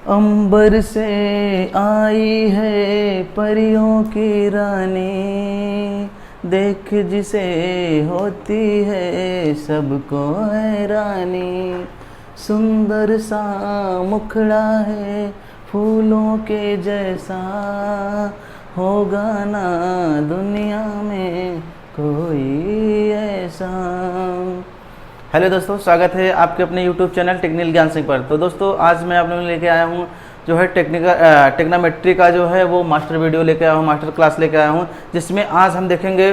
अंबर से आई है परियों की रानी, देख जिसे होती है सबको हैरानी। सुंदर सा मुखड़ा है फूलों के जैसा, होगा ना दुनिया में कोई ऐसा। हेलो दोस्तों, स्वागत है आपके अपने YouTube चैनल टेक्निकल ज्ञान सिंह पर। तो दोस्तों, आज मैं आप लोगों को लेके आया हूँ जो है टेक्नोमेट्री का जो है वो मास्टर वीडियो लेके आया हूँ, मास्टर क्लास लेके आया हूँ, जिसमें आज हम देखेंगे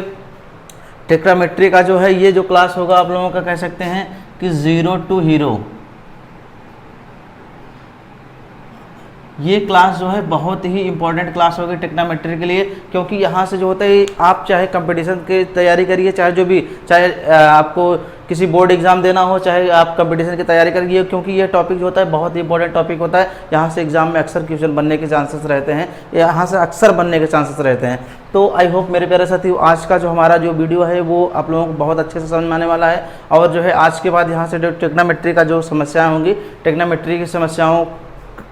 टेक्नोमेट्री का जो है ये जो क्लास होगा आप लोगों का कह सकते हैं कि ज़ीरो टू हीरो। ये क्लास जो है बहुत ही इंपॉर्टेंट क्लास होगी टेक्नोमेट्री के लिए, क्योंकि यहाँ से जो होता है आप चाहे कंपटीशन की तैयारी करिए, चाहे आपको किसी बोर्ड एग्जाम देना हो, चाहे आप कंपटीशन की तैयारी करिए, क्योंकि ये टॉपिक जो होता है बहुत ही इंपॉर्टेंट टॉपिक होता है। यहाँ से एग्जाम में अक्सर क्वेश्चन बनने के चांसेस रहते हैं, यहाँ से अक्सर बनने के चांसेस रहते हैं। तो आई होप मेरे प्यारे साथियों, आज का जो हमारा जो वीडियो है वो आप लोगों को बहुत अच्छे से समझ में आने वाला है। और जो है आज के बाद यहाँ से जो टेक्नोमेट्री का जो समस्याएँ होंगी, टेक्नोमेट्री की समस्याओं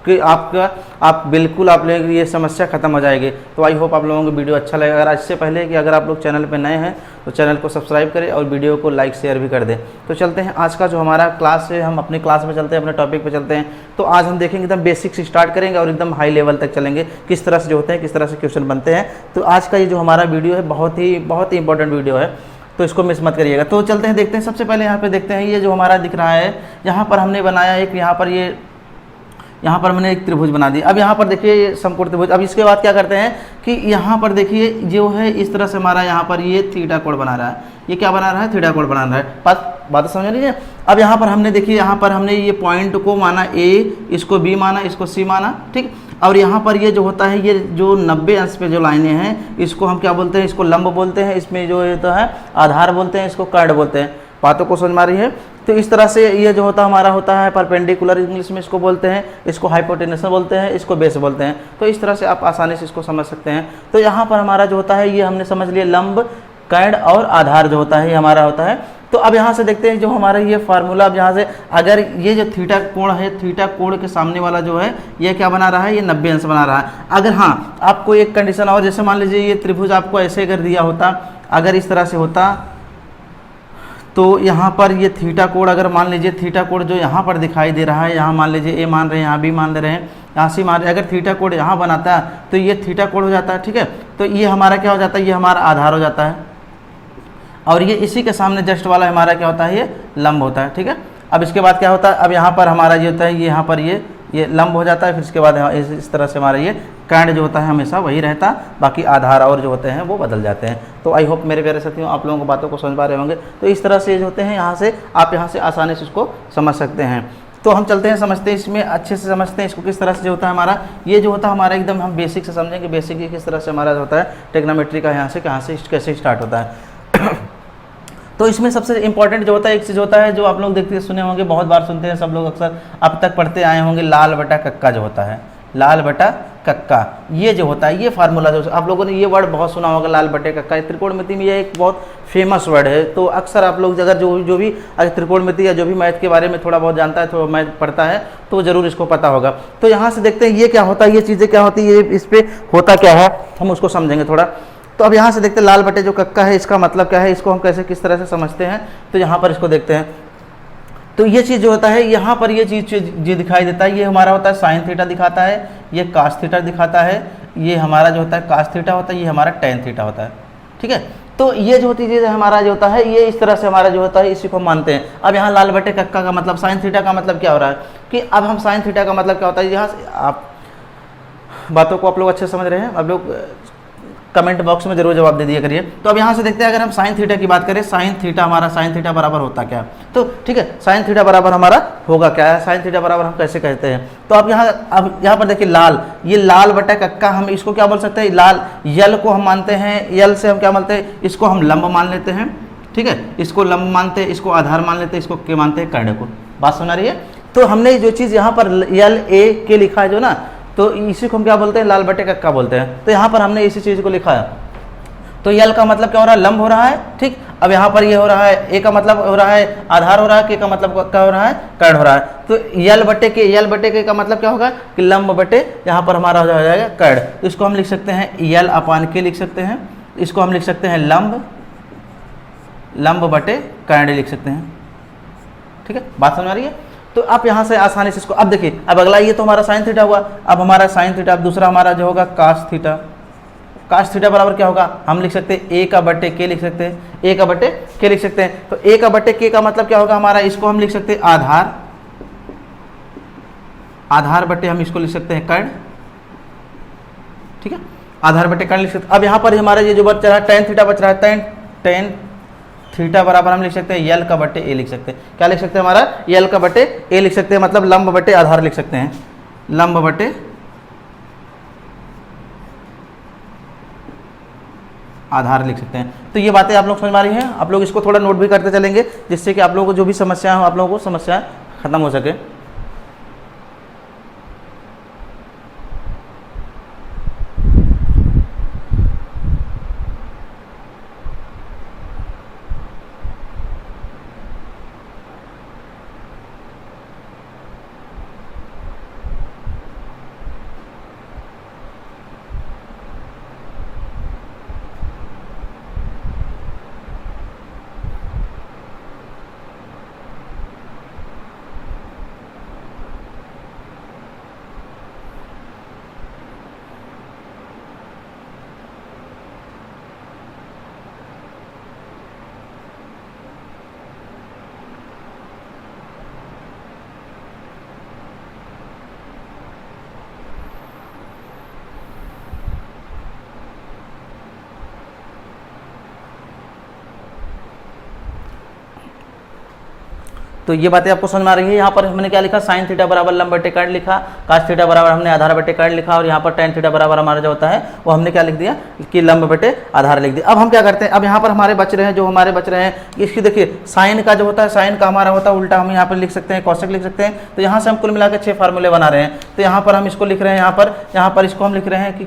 कि आप बिल्कुल आप लोगों की ये समस्या खत्म हो जाएगी। तो आई होप आप लोगों को वीडियो अच्छा लगेगा। अगर इससे पहले कि अगर आप लोग चैनल पे नए हैं तो चैनल को सब्सक्राइब करें और वीडियो को लाइक शेयर भी कर दें। तो चलते हैं आज का जो हमारा क्लास है, हम अपनी क्लास में चलते हैं, अपने टॉपिक पे चलते हैं। तो आज हम देखेंगे एकदम बेसिक से स्टार्ट करेंगे और एकदम हाई लेवल तक चलेंगे, किस तरह से जो होते हैं, किस तरह से क्वेश्चन बनते हैं। तो आज का ये जो हमारा वीडियो है बहुत ही इंपॉर्टेंट वीडियो है, तो इसको मिस मत करिएगा। तो चलते हैं, देखते हैं। सबसे पहले यहाँ पे देखते हैं, ये जो हमारा दिख रहा है, यहाँ पर हमने बनाया एक, यहाँ पर मैंने एक त्रिभुज बना दी। अब यहाँ पर देखिए ये समकोण त्रिभुज। अब इसके बाद क्या करते हैं कि यहाँ पर देखिए जो है इस तरह से हमारा यहाँ पर ये थीटा कोण बना रहा है। ये क्या बना रहा है? थीटा कोण बना रहा है। बात समझ लीजिए। अब यहाँ पर हमने देखिए, यहाँ पर हमने ये पॉइंट को माना ए, इसको बी माना, इसको सी माना, ठीक। और यहाँ पर ये जो होता है, ये जो 90 अंश पे जो लाइनें हैं, इसको हम क्या बोलते हैं? इसको लंब बोलते हैं। इसमें जो होता है आधार बोलते हैं, इसको कर्ण बोलते हैं। बातों को समझ में आ रही है? तो इस तरह से ये जो हमारा होता है परपेंडिकुलर, इंग्लिश में इसको बोलते हैं, इसको हाइपोटेन्यूस बोलते हैं, इसको बेस बोलते हैं। तो इस तरह से आप आसानी से इसको समझ सकते हैं। तो यहाँ पर हमारा जो होता है ये हमने समझ लिया, लंब, कर्ण और आधार जो होता है ये हमारा होता है। तो अब यहाँ से देखते हैं जो हमारा ये फार्मूला। अब यहाँ से अगर ये जो थीटा कोण है, थीटा कोण के सामने वाला जो है ये क्या बना रहा है? ये 90 अंश बना रहा है। अगर हाँ आपको एक कंडीशन और, जैसे मान लीजिए ये त्रिभुज आपको ऐसे अगर दिया होता, अगर इस तरह से होता, तो यहाँ पर ये थीटा कोण, अगर मान लीजिए थीटा कोण जो यहाँ पर दिखाई दे रहा है, यहाँ मान लीजिए ए मान रहे हैं, यहाँ बी मान ले रहे हैं, यहाँ सी मान रहे हैं, अगर थीटा कोण यहाँ बनाता है तो ये थीटा कोण हो जाता है, ठीक है। तो ये हमारा क्या हो जाता है? ये हमारा आधार हो जाता है। और ये इसी के सामने जस्ट वाला हमारा क्या होता है? ये लंब होता है, ठीक है। अब इसके बाद क्या होता है? अब यहाँ पर हमारा ये होता है, ये यहाँ पर ये लंब हो जाता है। फिर इसके बाद इस तरह से हमारा ये कर्ण जो होता है हमेशा वही रहता, बाकी आधार और जो होते हैं वो बदल जाते हैं। तो आई होप मेरे प्यारे साथियों आप लोगों को बातों को समझ पा रहे होंगे। तो इस तरह से जो होते हैं, यहाँ से आप यहाँ से आसानी से इसको समझ सकते हैं। तो हम चलते हैं, समझते हैं, इसमें अच्छे से समझते हैं इसको किस तरह से जो होता है हमारा, ये जो होता है हमारा एकदम हम बेसिक से समझेंगे, बेसिक किस तरह से हमारा जो होता है टेक्नोमेट्री का यहाँ से कहाँ से कैसे स्टार्ट होता है। तो इसमें सबसे इंपॉर्टेंट जो होता है, एक चीज़ होता है जो आप लोग देखते सुने होंगे, बहुत बार सुनते हैं सब लोग, अक्सर अब तक पढ़ते आए होंगे, लाल बटा कक्का जो होता है, लाल बटा कक्का। ये जो होता है ये फार्मूला जो आप लोगों ने ये वर्ड बहुत सुना होगा, लाल बटे कक्का। त्रिकोणमिति में ये एक बहुत फेमस वर्ड है। तो अक्सर आप लोग अगर जो भी अगर त्रिकोणमिति या जो भी मैथ के बारे में थोड़ा बहुत जानता है, थोड़ा मैथ पढ़ता है, तो ज़रूर इसको पता होगा। तो यहाँ से देखते हैं ये क्या होता है, ये चीज़ें क्या होती है, ये इस पर होता क्या है, हम उसको समझेंगे थोड़ा। तो अब यहाँ से देखते हैं लाल बटे जो कक्का है, इसका मतलब क्या है, इसको हम कैसे किस तरह से समझते हैं। तो यहाँ पर इसको देखते हैं। तो ये चीज़ जो होता है, यहाँ पर ये चीज़ जो दिखाई देता है, ये हमारा होता है साइन थीटा दिखाता है, ये कास थीटा दिखाता है, ये हमारा जो होता है कास थीटा होता है, ये हमारा टेन थीटा होता है, ठीक है। तो ये जो होती चीज़ हमारा जो होता है, ये इस तरह से हमारा जो होता है इसी को मानते हैं। अब यहाँ लाल बटे कक्का का मतलब, साइन थीटा का मतलब क्या हो रहा है कि अब हम साइन थीटा का मतलब क्या होता है, यहाँ से आप बातों को आप लोग अच्छे से समझ रहे हैं, आप लोग कमेंट बॉक्स में जरूर जवाब दे दिया करिए। तो अब यहाँ से देखते हैं, अगर हम साइन थीटा की बात करें, साइन थीटा हमारा, साइन थीटा बराबर होता क्या, तो ठीक है, साइन थीटा बराबर हमारा होगा क्या है, साइन थीटा बराबर हम कैसे कहते हैं। तो अब यहाँ पर देखिए लाल, ये लाल बटा कक्का, हम इसको क्या बोल सकते हैं, लाल, यल को हम मानते हैं, यल से हम क्या मानते हैं, इसको हम लंब मान लेते हैं, ठीक है, इसको लंब मानते हैं, इसको आधार मान लेते हैं, इसको क्या मानते हैं, कर्ण को। बात सुना रही है? तो हमने जो चीज़ यहाँ पर यल ए के लिखा है जो ना, तो इसी को हम क्या बोलते हैं, लाल बटे कक्का बोलते हैं। तो यहाँ पर हमने इसी चीज़ को लिखा है। तो यल का मतलब क्या हो रहा है, लंब हो रहा है, ठीक। अब यहाँ पर ये हो रहा है, ए का मतलब हो रहा है आधार हो रहा है, के का मतलब क्या हो रहा है, कर्ण हो रहा है। तो यल बटे के का मतलब क्या होगा कि लंब बटे यहाँ पर हमारा हो जाएगा कर्ण। तो इसको हम लिख सकते हैं यल अपान के लिख सकते हैं, इसको हम लिख सकते हैं लंब बटे कर्ण लिख सकते हैं, ठीक है, बात समझ आ रही है। तो आप यहाँ से आसानी से इसको, अब देखिए अब अगला ये तो हमारा साइन थीटा हुआ, अब हमारा साइन थीटा, अब दूसरा हमारा जो होगा कास थीटा। कास थीटा बराबर क्या होगा, हम लिख सकते हैं ए का बटे के लिख सकते हैं, ए का बटे के लिख सकते हैं। तो ए का बटे के का मतलब क्या होगा हमारा, इसको हम लिख सकते हैं आधार बटे हम इसको लिख सकते हैं कर्ण, ठीक है, आधार बटे कर्ण लिख सकते हैं। अब यहाँ पर हमारा ये जो बच रहा है टेन थीटा बच रहा है, टेन थीटा बराबर हम लिख सकते हैं यल का बटे ए लिख सकते हैं। क्या लिख सकते हैं हमारा, यल का बटे ए लिख सकते हैं, मतलब लंब बटे आधार लिख सकते हैं, लंब बटे आधार लिख सकते हैं। तो ये बातें आप लोग समझ में आ रही हैं, आप लोग इसको थोड़ा नोट भी करते चलेंगे, जिससे कि आप लोगों को जो भी समस्या हो आप लोगों को समस्या खत्म हो सके। तो ये बातें आपको समझ में आ रही है। यहाँ पर हमने क्या लिखा, साइन थीटा बराबर लंब बटे कर्ण लिखा, कास थीटा बराबर हमने आधार बटे कर्ण लिखा, और यहाँ पर टेन थीटा बराबर हमारा जो होता है वो हमने क्या लिख दिया कि लंब बटे आधार लिख दिया। अब हम क्या करते हैं, अब यहाँ पर हमारे बच रहे हैं, जो हमारे बच रहे हैं इसकी देखिए साइन का जो होता है, साइन का हमारा होता है उल्टा, हम यहाँ पर लिख सकते हैं कौशिक लिख सकते हैं। तो यहाँ से हम कुल मिला के 6 फार्मूले बना रहे हैं। तो यहाँ पर हम इसको लिख रहे हैं, यहाँ पर इसको हम लिख रहे हैं कि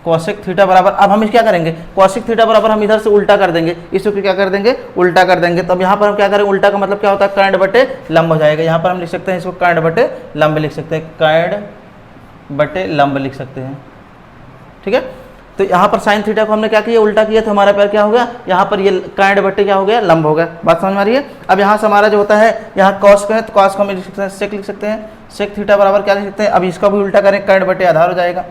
कौशिक थीटा बराबर, अब हम इस क्या करेंगे, कौशिक थीटा बराबर हम इधर से उल्टा कर देंगे, इसको क्या कर देंगे, उल्टा कर देंगे। तो अब यहाँ पर हम क्या करेंगे, उल्टा का मतलब क्या होता है, कर्ण बटे लंब हो जाएगा। यहाँ पर हम लिख सकते हैं इसको कर्ण बटे लंब लिख सकते हैं, कर्ण बटे लंब लिख सकते हैं, ठीक है। तो यहाँ पर साइन थीटा को हमने क्या किया, उल्टा किया, तो हमारा पैर क्या हो गया, यहाँ पर ये कर्ण बटे क्या हो गया, लंब हो गया। बात समझ में आ रही है। अब यहाँ से हमारा जो होता है, यहाँ कॉस का है तो कॉस को हम लिख सकते हैं सेक लिख सकते हैं, सेक थीटा बराबर क्या लिख सकते हैं, अब इसका भी उल्टा करें, कर्ण बटे आधार हो जाएगा,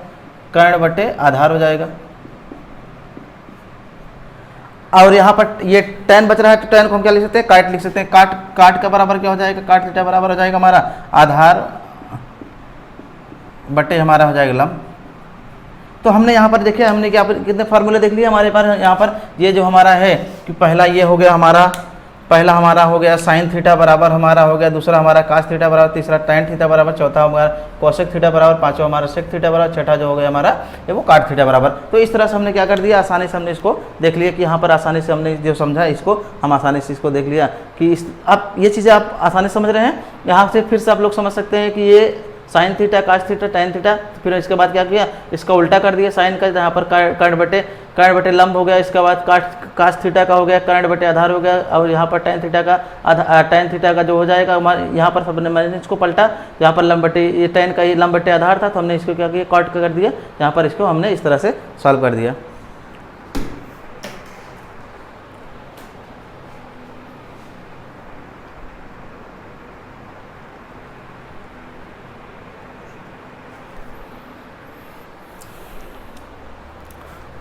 कर्ण बटे आधार हो जाएगा। और यहाँ पर ये टेन बच रहा है, तो टेन को हम क्या लिख सकते हैं, काट लिख सकते हैं, काट का बराबर क्या हो जाएगा, काट थीटा बराबर हो जाएगा हमारा आधार बटे हमारा हो जाएगा लंब। तो हमने यहाँ पर देखिए, हमने क्या कितने फार्मूले देख लिए हमारे पास। यहाँ पर ये जो हमारा है कि पहला ये हो गया हमारा, पहला हमारा हो गया साइन थीटा बराबर हमारा हो गया, दूसरा हमारा कास थीटा बराबर, तीसरा टेन थीटा बराबर, चौथा हमारा कोसेक थीटा बराबर, पांचवा हमारा सेक थीटा बराबर, छठा जो हो गया हमारा ये वो काट थीटा बराबर। तो इस तरह से हमने क्या कर दिया, आसानी से हमने इसको देख लिया कि यहाँ पर आसानी से हमने जो समझा इसको हम आसानी से इसको देख लिया कि इस आप ये चीज़ें आप आसानी से समझ रहे हैं। यहाँ से फिर से आप लोग समझ सकते हैं कि ये sine theta cos theta tan theta, फिर इसके बाद क्या किया, इसका उल्टा कर दिया, साइन का यहाँ पर कर्ण बटे लंब हो गया, इसके बाद कास थीटा का हो गया, कर्ण बटे आधार हो गया, और यहाँ पर टेन थीटा का जो हो जाएगा यहाँ पर सबने मैंने इसको पलटा, यहाँ पर लंब बटे ये टेन का ये लंब बटे आधार था, तो हमने इसको क्या किया, कट कर दिया, यहाँ पर इसको हमने इस तरह से सॉल्व कर दिया।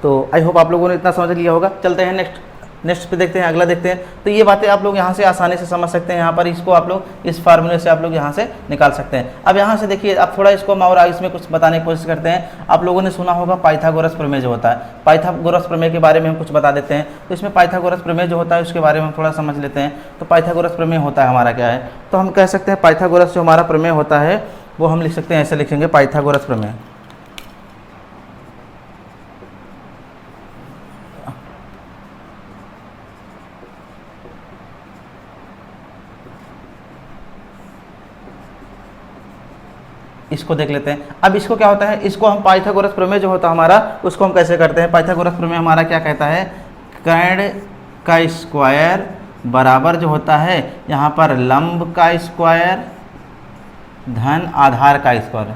तो आई होप आप लोगों ने इतना समझ लिया होगा। चलते हैं नेक्स्ट पे देखते हैं, अगला देखते हैं। तो ये बातें आप लोग यहाँ से आसानी से समझ सकते हैं। यहाँ पर इसको आप लोग इस फार्मूले से आप लोग यहाँ से निकाल सकते हैं। अब यहाँ से देखिए, आप थोड़ा इसको और इसमें कुछ बताने की कोशिश करते हैं। आप लोगों ने सुना होगा पाइथागोरस प्रमेय जो होता है, पाइथागोरस प्रमेय के बारे में हम कुछ बता देते हैं। तो इसमें पाइथागोरस प्रमेय जो होता है उसके बारे में हम थोड़ा समझ लेते हैं। तो पाइथागोरस प्रमेय होता है हमारा क्या है, तो हम कह सकते हैं पाइथागोरस जो हमारा प्रमेय होता है वो हम लिख सकते हैं, ऐसे लिखेंगे पाइथागोरस प्रमेय। इसको देख लेते हैं। अब इसको क्या होता है, इसको हम पाइथागोरस प्रमेय जो होता है हमारा, उसको हम कैसे करते हैं। पाइथागोरस प्रमेय हमारा क्या कहता है, कैड का स्क्वायर बराबर जो होता है यहाँ पर लंब का स्क्वायर धन आधार का स्क्वायर।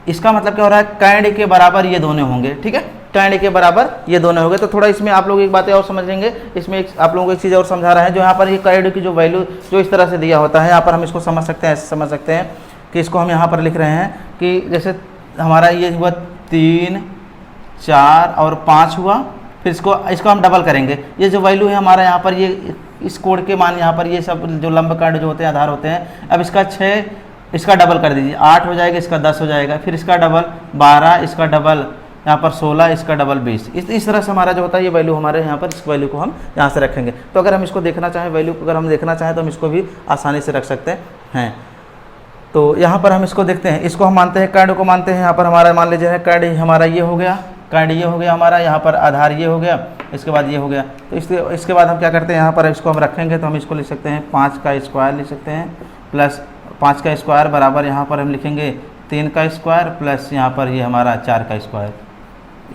इसका मतलब क्या हो रहा है, कैड के बराबर ये दोनों होंगे, ठीक है, कैड के बराबर ये दोनों होंगे। तो थोड़ा इसमें आप लोग एक बातें और समझ लेंगे, इसमें आप लोगों को एक चीज़ और समझा रहा है। जो यहाँ पर ये कैड की जो वैल्यू जो इस तरह से दिया होता है, यहाँ पर हम इसको समझ सकते हैं, ऐसे समझ सकते हैं कि इसको हम यहाँ पर लिख रहे हैं कि जैसे हमारा ये हुआ 3, 4 और 5 हुआ, फिर इसको हम डबल करेंगे। ये जो वैल्यू है हमारा यहाँ पर, ये इस कोड के मान यहाँ पर ये सब जो लंब कैड जो होते हैं आधार होते हैं। अब इसका 6, इसका डबल कर दीजिए, 8 हो जाएगा, इसका 10 हो जाएगा, फिर इसका डबल 12, इसका डबल यहाँ पर 16, इसका डबल 20। इस तरह से हमारा जो होता है ये वैल्यू हमारे यहाँ पर, इस वैल्यू को हम यहाँ से रखेंगे। तो अगर हम इसको देखना चाहें, वैल्यू को अगर हम देखना चाहें तो हम इसको भी आसानी से रख सकते हैं। तो यहाँ पर हम इसको देखते हैं, इसको हम मानते हैं, कैड को मानते हैं। यहाँ पर हमारा मान लीजिए कैड हमारा ये हो गया, कैड ये हो गया हमारा, यहाँ पर आधार ये हो गया, इसके बाद ये हो गया। तो इसके बाद हम क्या करते हैं, यहाँ पर इसको हम रखेंगे तो हम इसको लिख सकते हैं 5 का स्क्वायर लिख सकते हैं, प्लस 5 का स्क्वायर बराबर यहाँ पर हम लिखेंगे 3 का स्क्वायर, प्लस यहाँ पर ये हमारा 4 का स्क्वायर।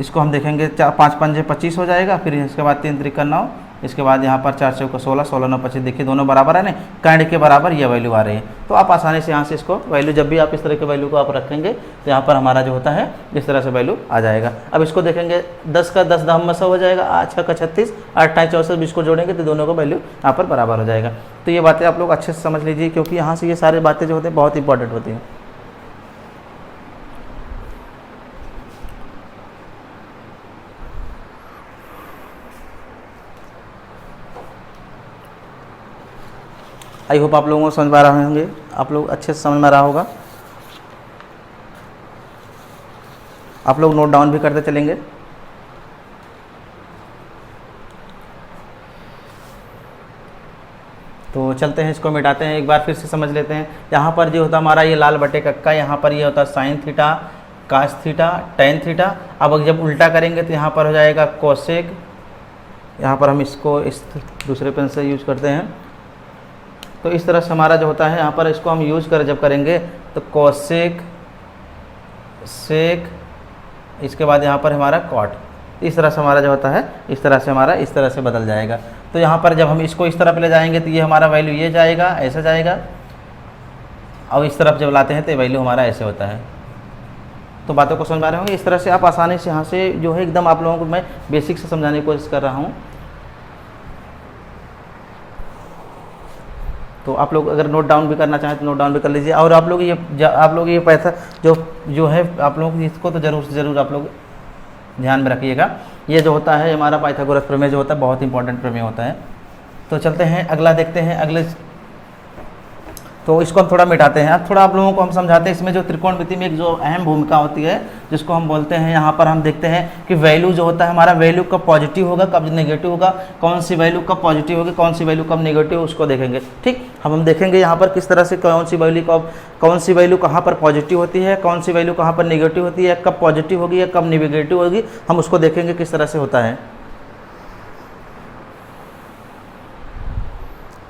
इसको हम देखेंगे 5 पंजे 25 हो जाएगा, फिर इसके बाद 3 त्रिका 9, इसके बाद यहाँ पर 4 चौका 16, 16 9 25। देखिए दोनों बराबर है ना, कैड के बराबर ये वैल्यू आ रही है। तो आप आसानी से यहाँ से इसको वैल्यू, जब भी आप इस तरह के वैल्यू को आप रखेंगे तो यहाँ पर हमारा जो होता है इस तरह से वैल्यू आ जाएगा। अब इसको देखेंगे 10 का 10 10 में 100 हो जाएगा, 6 का 36, 8 8 64, 20 को जोड़ेंगे तो दोनों का वैल्यू यहाँ पर बराबर हो जाएगा। तो ये बातें आप लोग अच्छे से समझ लीजिए, क्योंकि यहाँ से ये सारी बातें जो होती हैं बहुत इंपॉर्टेंट होती हैं। आई होप आप लोगों को समझ में आ रहे होंगे, आप लोग अच्छे से समझ में आ रहा होगा। आप लोग नोट डाउन भी करते चलेंगे। तो चलते हैं, इसको मिटाते हैं, एक बार फिर से समझ लेते हैं। यहाँ पर जो होता है हमारा ये लाल बटे कक्का, यहाँ पर ये होता है sine theta, cos theta, tan theta. अब जब उल्टा करेंगे तो यहाँ पर हो जाएगा कोसेक। यहाँ पर हम इसको इस दूसरे पेन से यूज करते हैं। तो इस तरह से हमारा जो होता है यहाँ पर, इसको हम यूज कर जब करेंगे तो कोसेक, सेक, इसके बाद यहाँ पर हमारा कॉट। इस तरह से हमारा जो होता है इस तरह से हमारा इस तरह से बदल जाएगा। तो यहाँ पर जब हम इसको इस तरफ ले जाएंगे तो ये हमारा वैल्यू ये जाएगा, ऐसा जाएगा, और इस तरफ जब लाते हैं तो वैल्यू हमारा ऐसे होता है। तो बातों को समझ पा रहे होंगे। इस तरह से आप आसानी से यहाँ से जो है एकदम आप लोगों को मैं बेसिक से समझाने की कोशिश कर रहा हूँ। तो आप लोग अगर नोट डाउन भी करना चाहें तो नोट डाउन भी कर लीजिए। और आप लोग ये पैसा जो है आप लोग इसको तो ज़रूर से ज़रूर आप लोग ध्यान में रखिएगा। ये जो होता है हमारा पाइथागोरस प्रमेय जो होता है बहुत इंपॉर्टेंट प्रमेय होता है। तो चलते हैं अगला देखते हैं, अगले तो इसको हम थोड़ा मिटाते हैं। अब थोड़ा आप लोगों को हम समझाते हैं, इसमें जो त्रिकोणमिति में एक जो अहम भूमिका होती है जिसको हम बोलते हैं, यहाँ पर हम देखते हैं कि वैल्यू जो होता है हमारा, वैल्यू कब पॉजिटिव होगा कब नेगेटिव होगा, कौन सी वैल्यू कब पॉजिटिव होगी कौन सी वैल्यू कब नेगेटिव, उसको देखेंगे। ठीक, हम देखेंगे यहाँ पर किस तरह से कौन सी वैल्यू कहाँ पर पॉजिटिव होती है, कौन सी वैल्यू कहाँ पर नेगेटिव होती है, कब पॉजिटिव होगी या कब नेगेटिव होगी, हम उसको देखेंगे किस तरह से होता है।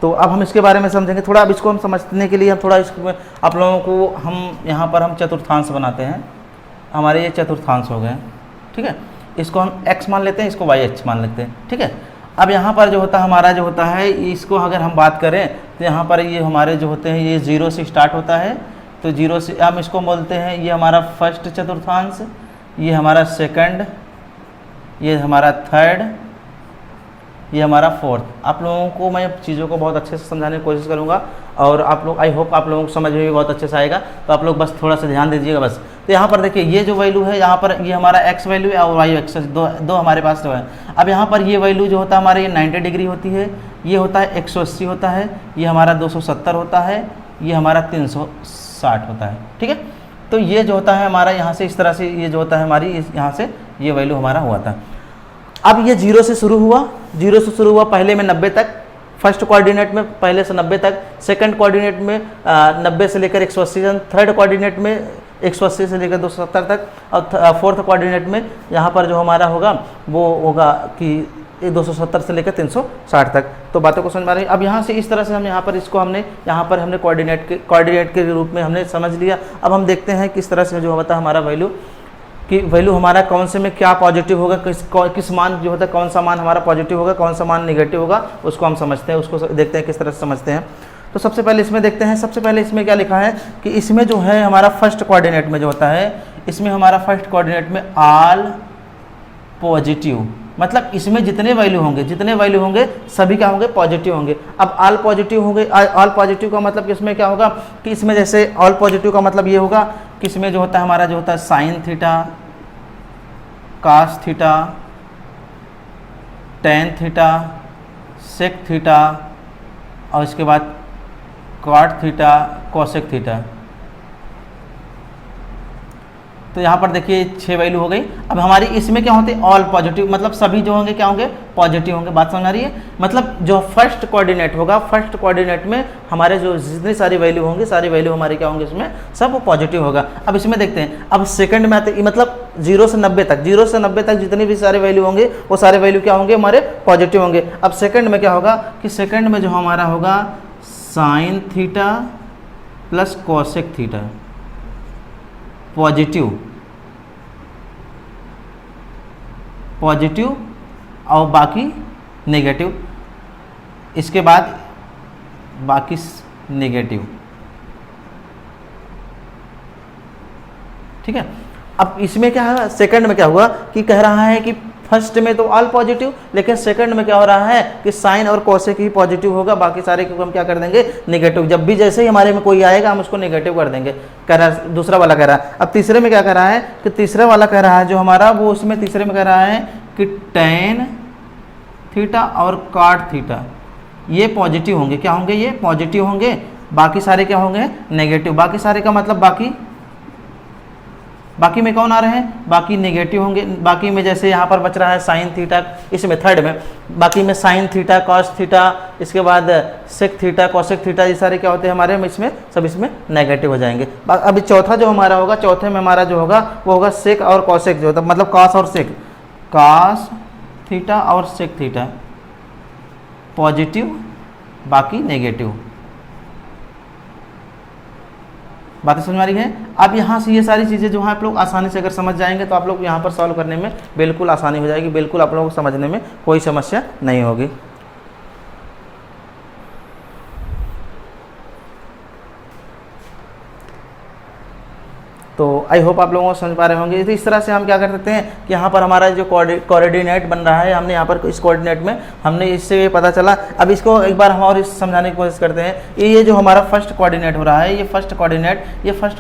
तो अब हम इसके बारे में समझेंगे थोड़ा। अब इसको हम समझने के लिए हम थोड़ा इसको आप लोगों को हम यहाँ पर हम चतुर्थांश बनाते हैं। हमारे ये चतुर्थांश हो गए, ठीक है। इसको हम x मान लेते हैं, इसको y मान लेते हैं, ठीक है। अब यहाँ पर जो होता है हमारा जो होता है, इसको अगर हम बात करें तो यहाँ पर ये हमारे जो होते हैं ये 0 से स्टार्ट होता है। तो 0 से हम इसको बोलते हैं ये हमारा फर्स्ट चतुर्थांश, ये हमारा सेकंड, ये हमारा थर्ड, ये हमारा फोर्थ। आप लोगों को मैं चीज़ों को बहुत अच्छे से समझाने की कोशिश करूंगा और आप लोग आई होप आप लोगों को समझ में भी बहुत अच्छे से आएगा। तो आप लोग बस थोड़ा सा ध्यान दीजिएगा बस। तो यहाँ पर देखिए ये जो वैल्यू है यहाँ पर ये हमारा x वैल्यू है और y एक्सेस दो हमारे पास जो है। अब यहाँ पर ये वैल्यू जो होता है हमारे ये 90 डिग्री होती है, ये होता है 180 होता है, ये हमारा 270 होता है, ये हमारा 360 होता है, ठीक है। तो ये जो होता है हमारा यहाँ से इस तरह से ये जो होता है हमारी यहाँ से ये वैल्यू हमारा हुआ था। अब ये 0 से शुरू हुआ, 0 से शुरू हुआ पहले में 90 तक, फर्स्ट कोऑर्डिनेट में पहले से 90 तक, सेकंड कोऑर्डिनेट में 90 से लेकर 180 तक, थर्ड कोऑर्डिनेट में 180 से लेकर 270 तक। और फोर्थ कोऑर्डिनेट में यहाँ पर जो हमारा होगा वो होगा कि 270 से लेकर 360 तक। तो बातों को समझ में आ रही है। अब यहाँ से इस तरह से हम यहाँ पर इसको हमने कोऑर्डिनेट के रूप में हमने समझ लिया। अब हम देखते हैं किस तरह से जो होता है हमारा वैल्यू हमारा कौन से में क्या पॉजिटिव होगा, किस मान जो होता है, कौन सा मान हमारा पॉजिटिव होगा, कौन सा मान नेगेटिव होगा, उसको हम समझते हैं, उसको देखते हैं किस तरह से समझते हैं। तो सबसे पहले इसमें देखते हैं। सबसे पहले इसमें क्या लिखा है कि इसमें जो है हमारा फर्स्ट कोऑर्डिनेट में जो होता है, इसमें हमारा फर्स्ट कोऑर्डिनेट में ऑल पॉजिटिव, मतलब इसमें जितने वैल्यू होंगे सभी क्या होंगे, पॉजिटिव होंगे। अब ऑल पॉजिटिव होंगे, ऑल पॉजिटिव का मतलब कि इसमें क्या होगा कि इसमें जैसे ऑल पॉजिटिव का मतलब ये होगा कि इसमें जो होता है हमारा जो होता है sine theta, cos theta, tan theta, sec theta और इसके बाद कॉट थीटा, कोसेक थीटा। तो यहाँ पर देखिए 6 वैल्यू हो गई। अब हमारी इसमें क्या होते हैं, ऑल पॉजिटिव, मतलब सभी जो होंगे क्या होंगे, पॉजिटिव होंगे। बात समझ आ रही है। मतलब जो फर्स्ट कोऑर्डिनेट होगा, फर्स्ट कोऑर्डिनेट में हमारे जो जितनी सारी वैल्यू होंगी, सारी वैल्यू हमारी क्या होंगे, इसमें सब पॉजिटिव होगा। अब इसमें देखते हैं, अब सेकंड में आते, मतलब 0 से 90 तक जितनी भी सारे वैल्यू होंगे वो सारे वैल्यू क्या होंगे, हमारे पॉजिटिव होंगे। अब सेकंड में क्या होगा कि सेकंड में जो हमारा होगा sine theta plus cosec theta positive और बाकी नेगेटिव, इसके बाद बाकी नेगेटिव। ठीक है। अब इसमें क्या है, सेकंड में क्या हुआ कि कह रहा है कि फर्स्ट में तो ऑल पॉजिटिव, लेकिन सेकंड में क्या हो रहा है कि साइन और कोसेक ही पॉजिटिव होगा, बाकी सारे को हम क्या कर देंगे, नेगेटिव। जब भी जैसे ही हमारे में कोई आएगा हम उसको नेगेटिव कर देंगे, कह रहा है दूसरा वाला कह रहा है। अब तीसरे में क्या कह रहा है कि तीसरे वाला कह रहा है जो हमारा, वो उसमें तीसरे में कह रहा है कि टेन थीटा और कॉट थीटा ये पॉजिटिव होंगे। क्या होंगे, ये पॉजिटिव होंगे, बाकी सारे क्या होंगे, नेगेटिव। बाकी सारे का मतलब बाकी में कौन आ रहे हैं, बाकी नेगेटिव होंगे। बाकी में जैसे यहाँ पर बच रहा है साइन थीटा, इसमें थर्ड में बाकी में साइन थीटा, कॉस थीटा, इसके बाद सेक थीटा, कोसेक थीटा, ये सारे क्या होते हैं हमारे में, इसमें सब इसमें नेगेटिव हो जाएंगे। अभी चौथा जो हमारा होगा, चौथे में हमारा जो होगा वो होगा सेक और कोसेक, जो होता है मतलब कॉस और सेक, कॉस थीटा और सेक थीटा पॉजिटिव, बाकी नेगेटिव। बातें समझ आ रही है। अब यहाँ से ये सारी चीज़ें जो है आप लोग आसानी से अगर समझ जाएंगे तो आप लोग यहाँ पर सॉल्व करने में बिल्कुल आसानी हो जाएगी, बिल्कुल आप लोगों को समझने में कोई समस्या नहीं होगी। तो आई होप आप लोगों को समझ पा रहे होंगे। तो इस तरह से हम क्या कर सकते हैं कि यहाँ पर हमारा जो कोऑर्डिनेट बन रहा है, हमने यहाँ पर इस कोऑर्डिनेट में हमने इससे ये पता चला। अब इसको एक बार हम और इस समझाने की कोशिश करते हैं। ये जो हमारा फर्स्ट कोऑर्डिनेट हो रहा है, ये फर्स्ट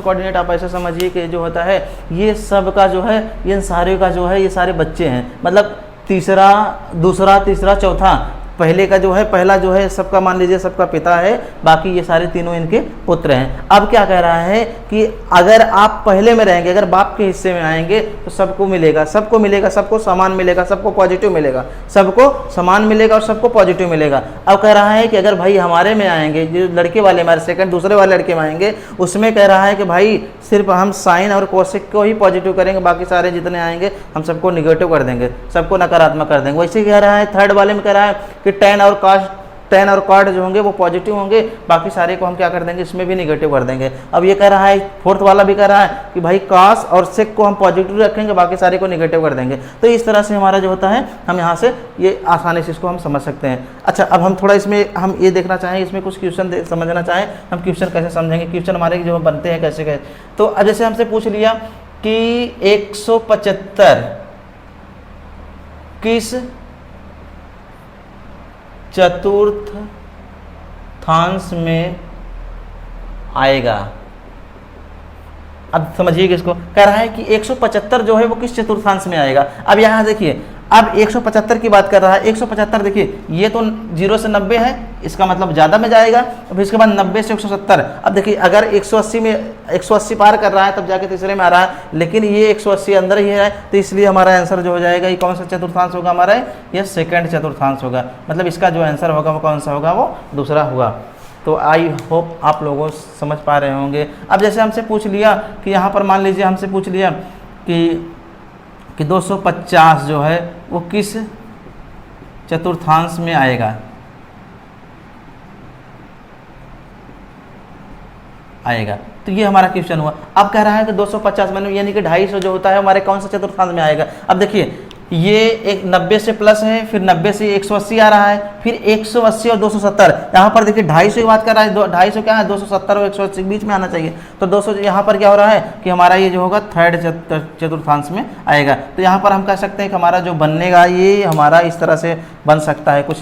कोऑर्डिनेट आप ऐसा समझिए कि जो होता है ये सब का जो है, इन सारे का जो है, ये सारे बच्चे हैं। मतलब तीसरा, दूसरा, तीसरा, चौथा, पहले का जो है, पहला जो है सबका मान लीजिए सबका पिता है, बाकी ये सारे तीनों इनके पुत्र हैं। अब क्या कह रहा है कि अगर आप पहले में रहेंगे, अगर बाप के हिस्से में आएंगे तो सबको मिलेगा, सबको समान मिलेगा, सबको पॉजिटिव मिलेगा, सबको समान मिलेगा और सबको पॉजिटिव मिलेगा। अब कह रहा है कि अगर भाई हमारे में आएंगे, जो लड़के वाले हमारे सेकंड दूसरे वाले लड़के में आएंगे, उसमें कह रहा है कि भाई सिर्फ हम साइन और कोसेक को ही पॉजिटिव करेंगे, बाकी सारे जितने आएंगे हम सबको निगेटिव कर देंगे, सबको नकारात्मक कर देंगे। वैसे कह रहा है थर्ड वाले में कह रहा है कि टेन और कॉट जो होंगे वो पॉजिटिव होंगे, बाकी सारे को हम क्या कर देंगे, इसमें भी निगेटिव कर देंगे। अब ये कह रहा है, फोर्थ वाला भी कह रहा है कि भाई कॉस और सेक को हम पॉजिटिव रखेंगे, बाकी सारे को निगेटिव कर देंगे। तो इस तरह से हमारा जो होता है, हम यहाँ से ये आसानी से इसको हम समझ सकते हैं। अच्छा, अब हम थोड़ा इसमें हम ये देखना चाहें, इसमें कुछ क्वेश्चन समझना चाहें, हम क्वेश्चन कैसे समझेंगे, क्वेश्चन हमारे जो बनते हैं कैसे कैसे। तो अब जैसे हमसे पूछ लिया कि 175 किस चतुर्थांश में आएगा। अब समझिए कि इसको कह रहा है कि 175 जो है वो किस चतुर्थांश में आएगा। अब यहाँ देखिए, अब 175 की बात कर रहा है। 175 देखिए, ये तो 0 से 90 है, इसका मतलब ज़्यादा में जाएगा। अब इसके बाद 90 से 170। अब देखिए अगर 180 में 180 पार कर रहा है तब जाके तीसरे में आ रहा है, लेकिन ये 180 अंदर ही है, तो इसलिए हमारा आंसर जो हो जाएगा, ये कौन सा चतुर्थांश होगा हमारा, ये सेकंड चतुर्थांश होगा। मतलब इसका जो आंसर होगा वो कौन सा होगा, वो दूसरा होगा। तो आई होप आप लोगों समझ पा रहे होंगे। अब जैसे हमसे पूछ लिया कि यहाँ पर मान लीजिए हमसे पूछ लिया कि 250 जो है वो किस चतुर्थांश में आएगा, तो ये हमारा क्वेश्चन हुआ। अब कह रहा है कि 250 यानी कि 250 जो होता है हमारे कौन सा चतुर्थांश में आएगा। अब देखिए ये एक 90 से प्लस है, फिर 90 से 180 आ रहा है, फिर 180 और 270। यहाँ पर देखिए 250 की बात कर रहा है, 250 क्या है, 270 और 180 के बीच में आना चाहिए। तो 200 यहाँ पर क्या हो रहा है कि हमारा ये जो होगा थर्ड चतुर्थांश में आएगा। तो यहाँ पर हम कह सकते हैं कि हमारा जो बननेगा ये हमारा इस तरह से बन सकता है, कुछ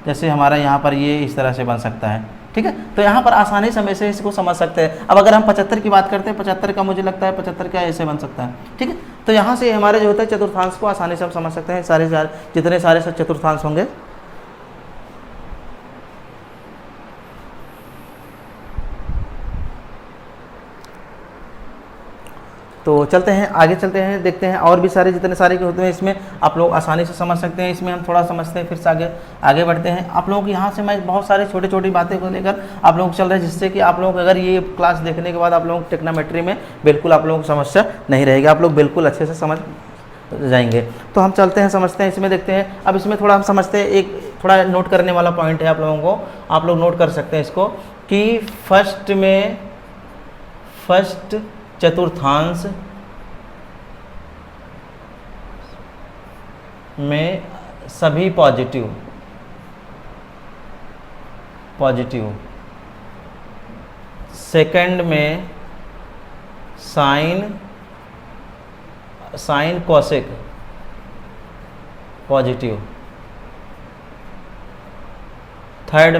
जैसे हमारा यहाँ पर ये इस तरह से बन सकता है। ठीक है, तो यहाँ पर आसानी से से इसको समझ सकते हैं। अब अगर हम 75 की बात करते हैं, 75 का मुझे लगता है 75 क्या ऐसे बन सकता है। ठीक है, तो यहाँ से हमारे जो होता है चतुर्थांश को आसानी से हम समझ सकते हैं, सारे जितने सारे चतुर्थांश होंगे। तो चलते हैं आगे, चलते हैं देखते हैं और भी सारे जितने सारे के होते हैं इसमें आप लोग आसानी से समझ सकते हैं। इसमें हम थोड़ा समझते हैं, फिर से आगे बढ़ते हैं। आप लोगों को यहाँ से मैं बहुत सारे छोटी छोटी बातें को लेकर आप लोग चल रहे हैं, जिससे कि आप लोग अगर ये क्लास देखने के बाद आप लोगों को टेक्नोमेट्री में बिल्कुल आप लोगों को समस्या नहीं रहेगी, आप लोग बिल्कुल अच्छे से समझ जाएंगे। तो हम चलते हैं, समझते हैं, इसमें देखते हैं। अब इसमें थोड़ा हम समझते हैं, एक थोड़ा नोट करने वाला पॉइंट है आप लोगों को, आप लोग नोट कर सकते हैं इसको कि फर्स्ट चतुर्थांश में सभी पॉजिटिव, सेकंड में साइन कोसेक पॉजिटिव, थर्ड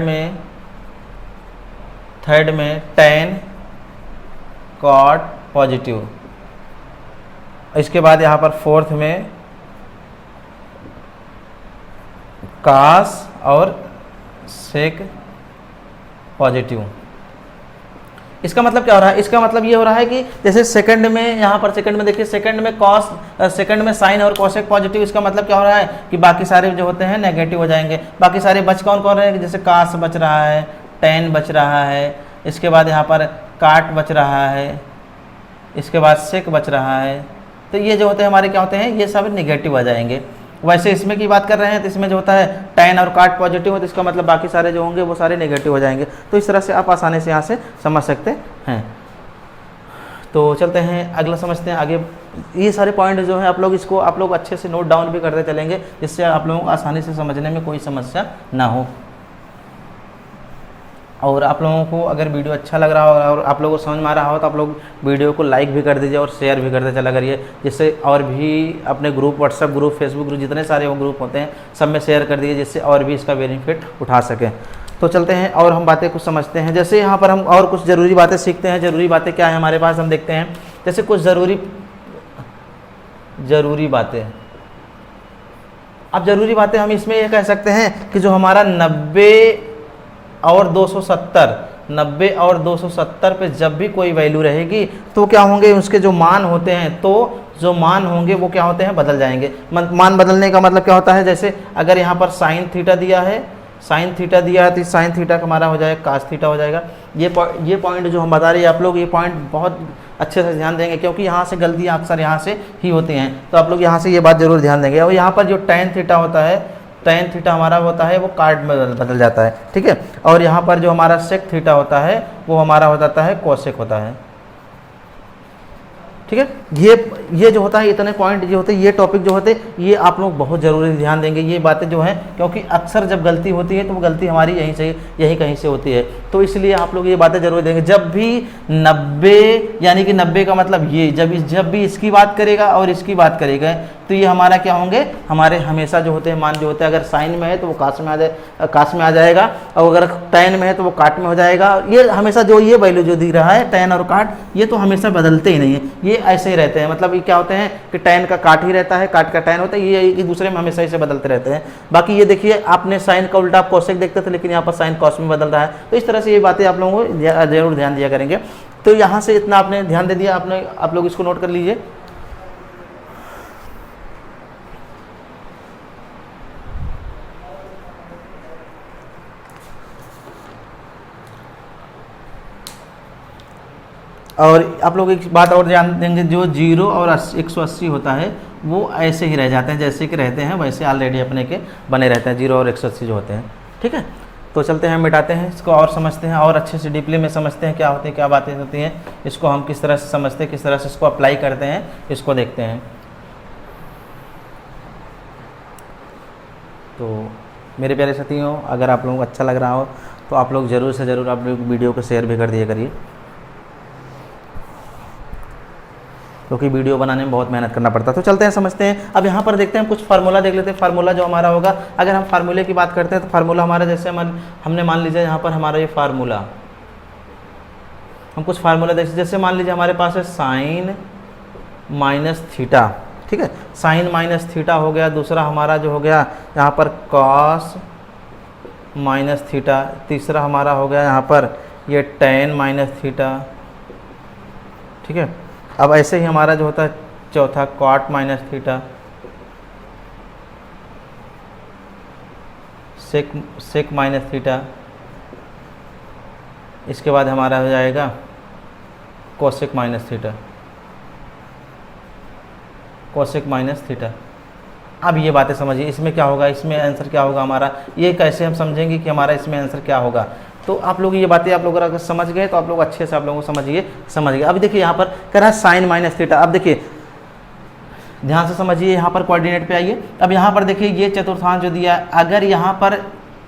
में टेन कॉट पॉजिटिव। इसके बाद यहाँ पर फोर्थ में कास और सेक पॉजिटिव। इसका मतलब क्या हो रहा है, इसका मतलब ये हो रहा है कि जैसे सेकंड में, यहाँ पर सेकंड में देखिए, सेकंड में कॉस, सेकंड में साइन और कोसेक पॉजिटिव। इसका मतलब क्या हो रहा है कि बाकी सारे जो होते हैं नेगेटिव हो जाएंगे। बाकी सारे बच कौन कौन रहे, जैसे कास बच रहा है, टेन बच रहा है, इसके बाद यहाँ पर काट बच रहा है, इसके बाद सेक बच रहा है। तो ये जो होते हैं हमारे क्या होते हैं, ये सब नेगेटिव आ जाएंगे। वैसे इसमें की बात कर रहे हैं तो इसमें जो होता है टेन और काट पॉजिटिव है, तो इसका मतलब बाकी सारे जो होंगे वो सारे नेगेटिव हो जाएंगे। तो इस तरह से आप आसानी से यहाँ से समझ सकते हैं। तो चलते हैं अगला समझते हैं आगे। ये सारे पॉइंट जो है आप लोग इसको आप लोग अच्छे से नोट डाउन भी करते चलेंगे, जिससे आप लोगों को आसानी से समझने में कोई समस्या ना हो। और आप लोगों को अगर वीडियो अच्छा लग रहा हो और आप लोगों को समझ में आ रहा हो तो आप लोग वीडियो को लाइक भी कर दीजिए और शेयर भी करते चला करिए, जिससे और भी अपने group, WhatsApp group, Facebook group, जितने सारे वो ग्रुप होते हैं सब में शेयर कर दीजिए, जिससे और भी इसका बेनिफिट उठा सकें। तो चलते हैं और हम बातें कुछ समझते हैं। जैसे यहाँ पर हम और कुछ ज़रूरी बातें सीखते हैं। ज़रूरी बातें क्या है हमारे पास, हम देखते हैं। जैसे कुछ ज़रूरी बातें, अब ज़रूरी बातें हम इसमें ये कह सकते हैं कि जो हमारा 90 और 270 पे जब भी कोई वैल्यू रहेगी तो क्या होंगे, उसके जो मान होते हैं, तो जो मान होंगे वो क्या होते हैं, बदल जाएंगे। मान बदलने का मतलब क्या होता है, जैसे अगर यहाँ पर साइन थीटा दिया है, तो साइन थीटा हमारा हो जाएगा कास थीटा हो जाएगा। ये पॉइंट जो हम बता रहे हैं आप लोग, ये पॉइंट बहुत अच्छे से ध्यान देंगे, क्योंकि यहाँ से गलतियाँ अक्सर यहाँ से ही होती हैं। तो आप लोग यहाँ से ये बात जरूर ध्यान देंगे। और यहाँ पर जो टेन थीटा होता है, टेन थीटा हमारा होता है वो काट में बदल जाता है। ठीक है, और यहाँ पर जो हमारा सेक थीटा होता है वो हमारा हो जाता है कोसेक होता है। ठीक है, ये जो होता है, इतने पॉइंट जो होते हैं, ये टॉपिक जो होते हैं, ये आप लोग बहुत ज़रूरी ध्यान देंगे ये बातें जो हैं, क्योंकि अक्सर जब गलती होती है तो वो गलती हमारी यहीं कहीं से होती है। तो इसलिए आप लोग ये बातें जरूर देंगे। जब भी 90 यानी कि 90 का मतलब ये जब भी इसकी बात करेगा और इसकी बात करेगा तो ये हमारा क्या होंगे, हमारे हमेशा जो होते हैं मान जो होते हैं, अगर साइन में है तो वो कास में आ जाएगा, और अगर टेन में है तो वो काट में हो जाएगा। ये हमेशा जो ये वैल्यू जो दिख रहा है टेन और काट, ये तो हमेशा बदलते ही नहीं है, ये ऐसे ही रहते हैं। मतलब ये क्या होते हैं कि टेन का काट ही रहता है, काट का टेन होता है, ये एक दूसरे में हमेशा ऐसे बदलते रहते हैं। बाकी ये देखिए, आपने साइन का उल्टा आप कोसेक देखते थे, लेकिन यहाँ पर साइन कॉस में बदल रहा है। तो इस तरह से ये बातें आप लोगों को जरूर ध्यान दिया करेंगे। तो यहाँ से इतना आपने ध्यान दे दिया, आप लोग इसको नोट कर लीजिए। और आप लोग एक बात और ध्यान देंगे, जो 0 और 180 होता है वो ऐसे ही रह जाते हैं, जैसे कि रहते हैं वैसे ऑलरेडी अपने के बने रहते हैं 0 और 180 जो होते हैं। ठीक है, तो चलते हैं मिटाते हैं इसको और समझते हैं और अच्छे से डीपली में समझते हैं क्या होती है, क्या बातें होती हैं, इसको हम किस तरह से समझते हैं, किस तरह से इसको अप्लाई करते हैं, इसको देखते हैं। तो मेरे प्यारे साथियों, अगर आप लोगों को अच्छा लग रहा हो तो आप लोग ज़रूर से ज़रूर आप लोग वीडियो को शेयर भी कर दिया करिए, क्योंकि वीडियो बनाने में बहुत मेहनत करना पड़ता है। तो चलते हैं समझते हैं। अब यहाँ पर देखते हैं कुछ फार्मूला देख लेते हैं। फार्मूला जो हमारा होगा, अगर हम फार्मूले की बात करते हैं तो फार्मूला हमारा जैसे हमने मान लीजिए यहाँ पर हमारा ये फार्मूला, हम कुछ फार्मूला देख, जैसे मान लीजिए हमारे पास है साइन माइनस थीटा। ठीक है, साइन माइनस थीटा हो गया। दूसरा हमारा जो हो गया यहाँ पर कॉस माइनस थीटा। तीसरा हमारा हो गया यहाँ पर ये टेन माइनस थीटा। ठीक है, अब ऐसे ही हमारा जो होता है चौथा cot minus theta, sec minus theta. इसके बाद हमारा हो जाएगा cosec minus theta, cosec minus theta. अब ये बातें समझिए, इसमें क्या होगा, इसमें आंसर क्या होगा हमारा, ये कैसे हम समझेंगे कि हमारा इसमें आंसर क्या होगा। तो आप लोग ये बातें आप लोग अगर समझ गए तो आप लोग अच्छे से आप लोगों को समझ गए। अब देखिए यहाँ पर कह रहा है साइन माइनस थीटा। अब देखिए ध्यान से समझिए, यहाँ पर कोऑर्डिनेट पे आइए। अब यहाँ पर देखिए ये चतुर्थांश जो दिया है, अगर यहाँ पर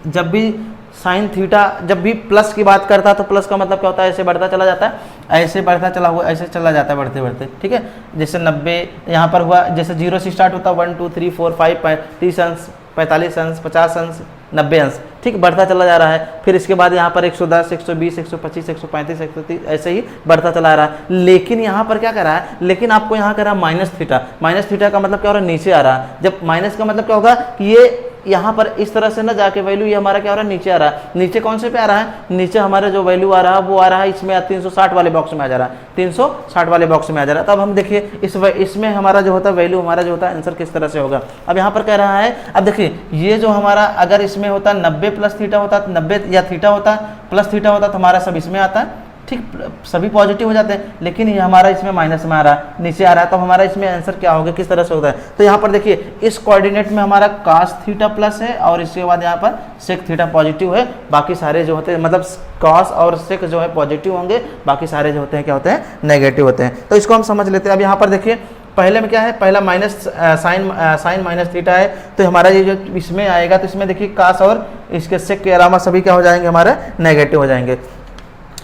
जब भी साइन थीटा जब भी प्लस की बात करता है तो प्लस का मतलब क्या होता है, ऐसे बढ़ता चला जाता है, ऐसे बढ़ता चला हुआ ऐसे चला जाता है बढ़ते बढ़ते। ठीक है, जैसे 90 यहाँ पर हुआ, जैसे 0 से स्टार्ट होता है 1 2 3 4 5 30 अंश, 45 अंश, 50 अंश, 90 अंश। ठीक, बढ़ता चला जा रहा है। फिर इसके बाद यहाँ पर 110, 120, 125, 135, 130 ऐसे ही बढ़ता चला रहा है। लेकिन यहाँ पर क्या कर रहा है, लेकिन आपको यहाँ कर रहा है माइनस थीटा। माइनस थीटा का मतलब क्या हो रहा है, नीचे आ रहा है। जब माइनस का मतलब क्या होगा कि ये यहाँ पर इस तरह से ना जाके वैल्यू ये हमारा क्या हो रहा है, नीचे आ रहा है। नीचे कौन से पे आ रहा है, नीचे हमारा जो वैल्यू आ रहा है वो आ रहा है इसमें 360 वाले बॉक्स में आ जा रहा है, 360 वाले बॉक्स में आ जा रहा है। तब हम देखिए इसमें हमारा जो होता है वैल्यू, हमारा जो होता है आंसर किस तरह से होगा। अब यहाँ पर कह रहा है, अब देखिए ये जो हमारा अगर इसमें होता 90 प्लस थीटा होता, 90 या थीटा होता प्लस थीटा होता तो हमारा सब इसमें आता है। ठीक, सभी पॉजिटिव हो जाते हैं, लेकिन ये हमारा इसमें माइनस में आ रहा है, नीचे आ रहा है। तो हमारा इसमें आंसर क्या होगा, किस तरह से होता है। तो यहाँ पर देखिए इस कोऑर्डिनेट में हमारा cos थीटा प्लस है और इसके बाद यहाँ पर sec थीटा पॉजिटिव है। बाकी सारे जो होते हैं मतलब cos और sec जो है पॉजिटिव होंगे, बाकी सारे जो होते हैं क्या होते हैं, नेगेटिव होते हैं। तो इसको हम समझ लेते हैं। अब यहाँ पर देखिए पहले में क्या है, पहला माइनस साइन माइनस थीटा है, तो हमारा ये जो इसमें आएगा तो इसमें देखिए cos और इसके sec के अलावा सभी क्या हो जाएंगे, हमारे नेगेटिव हो जाएंगे।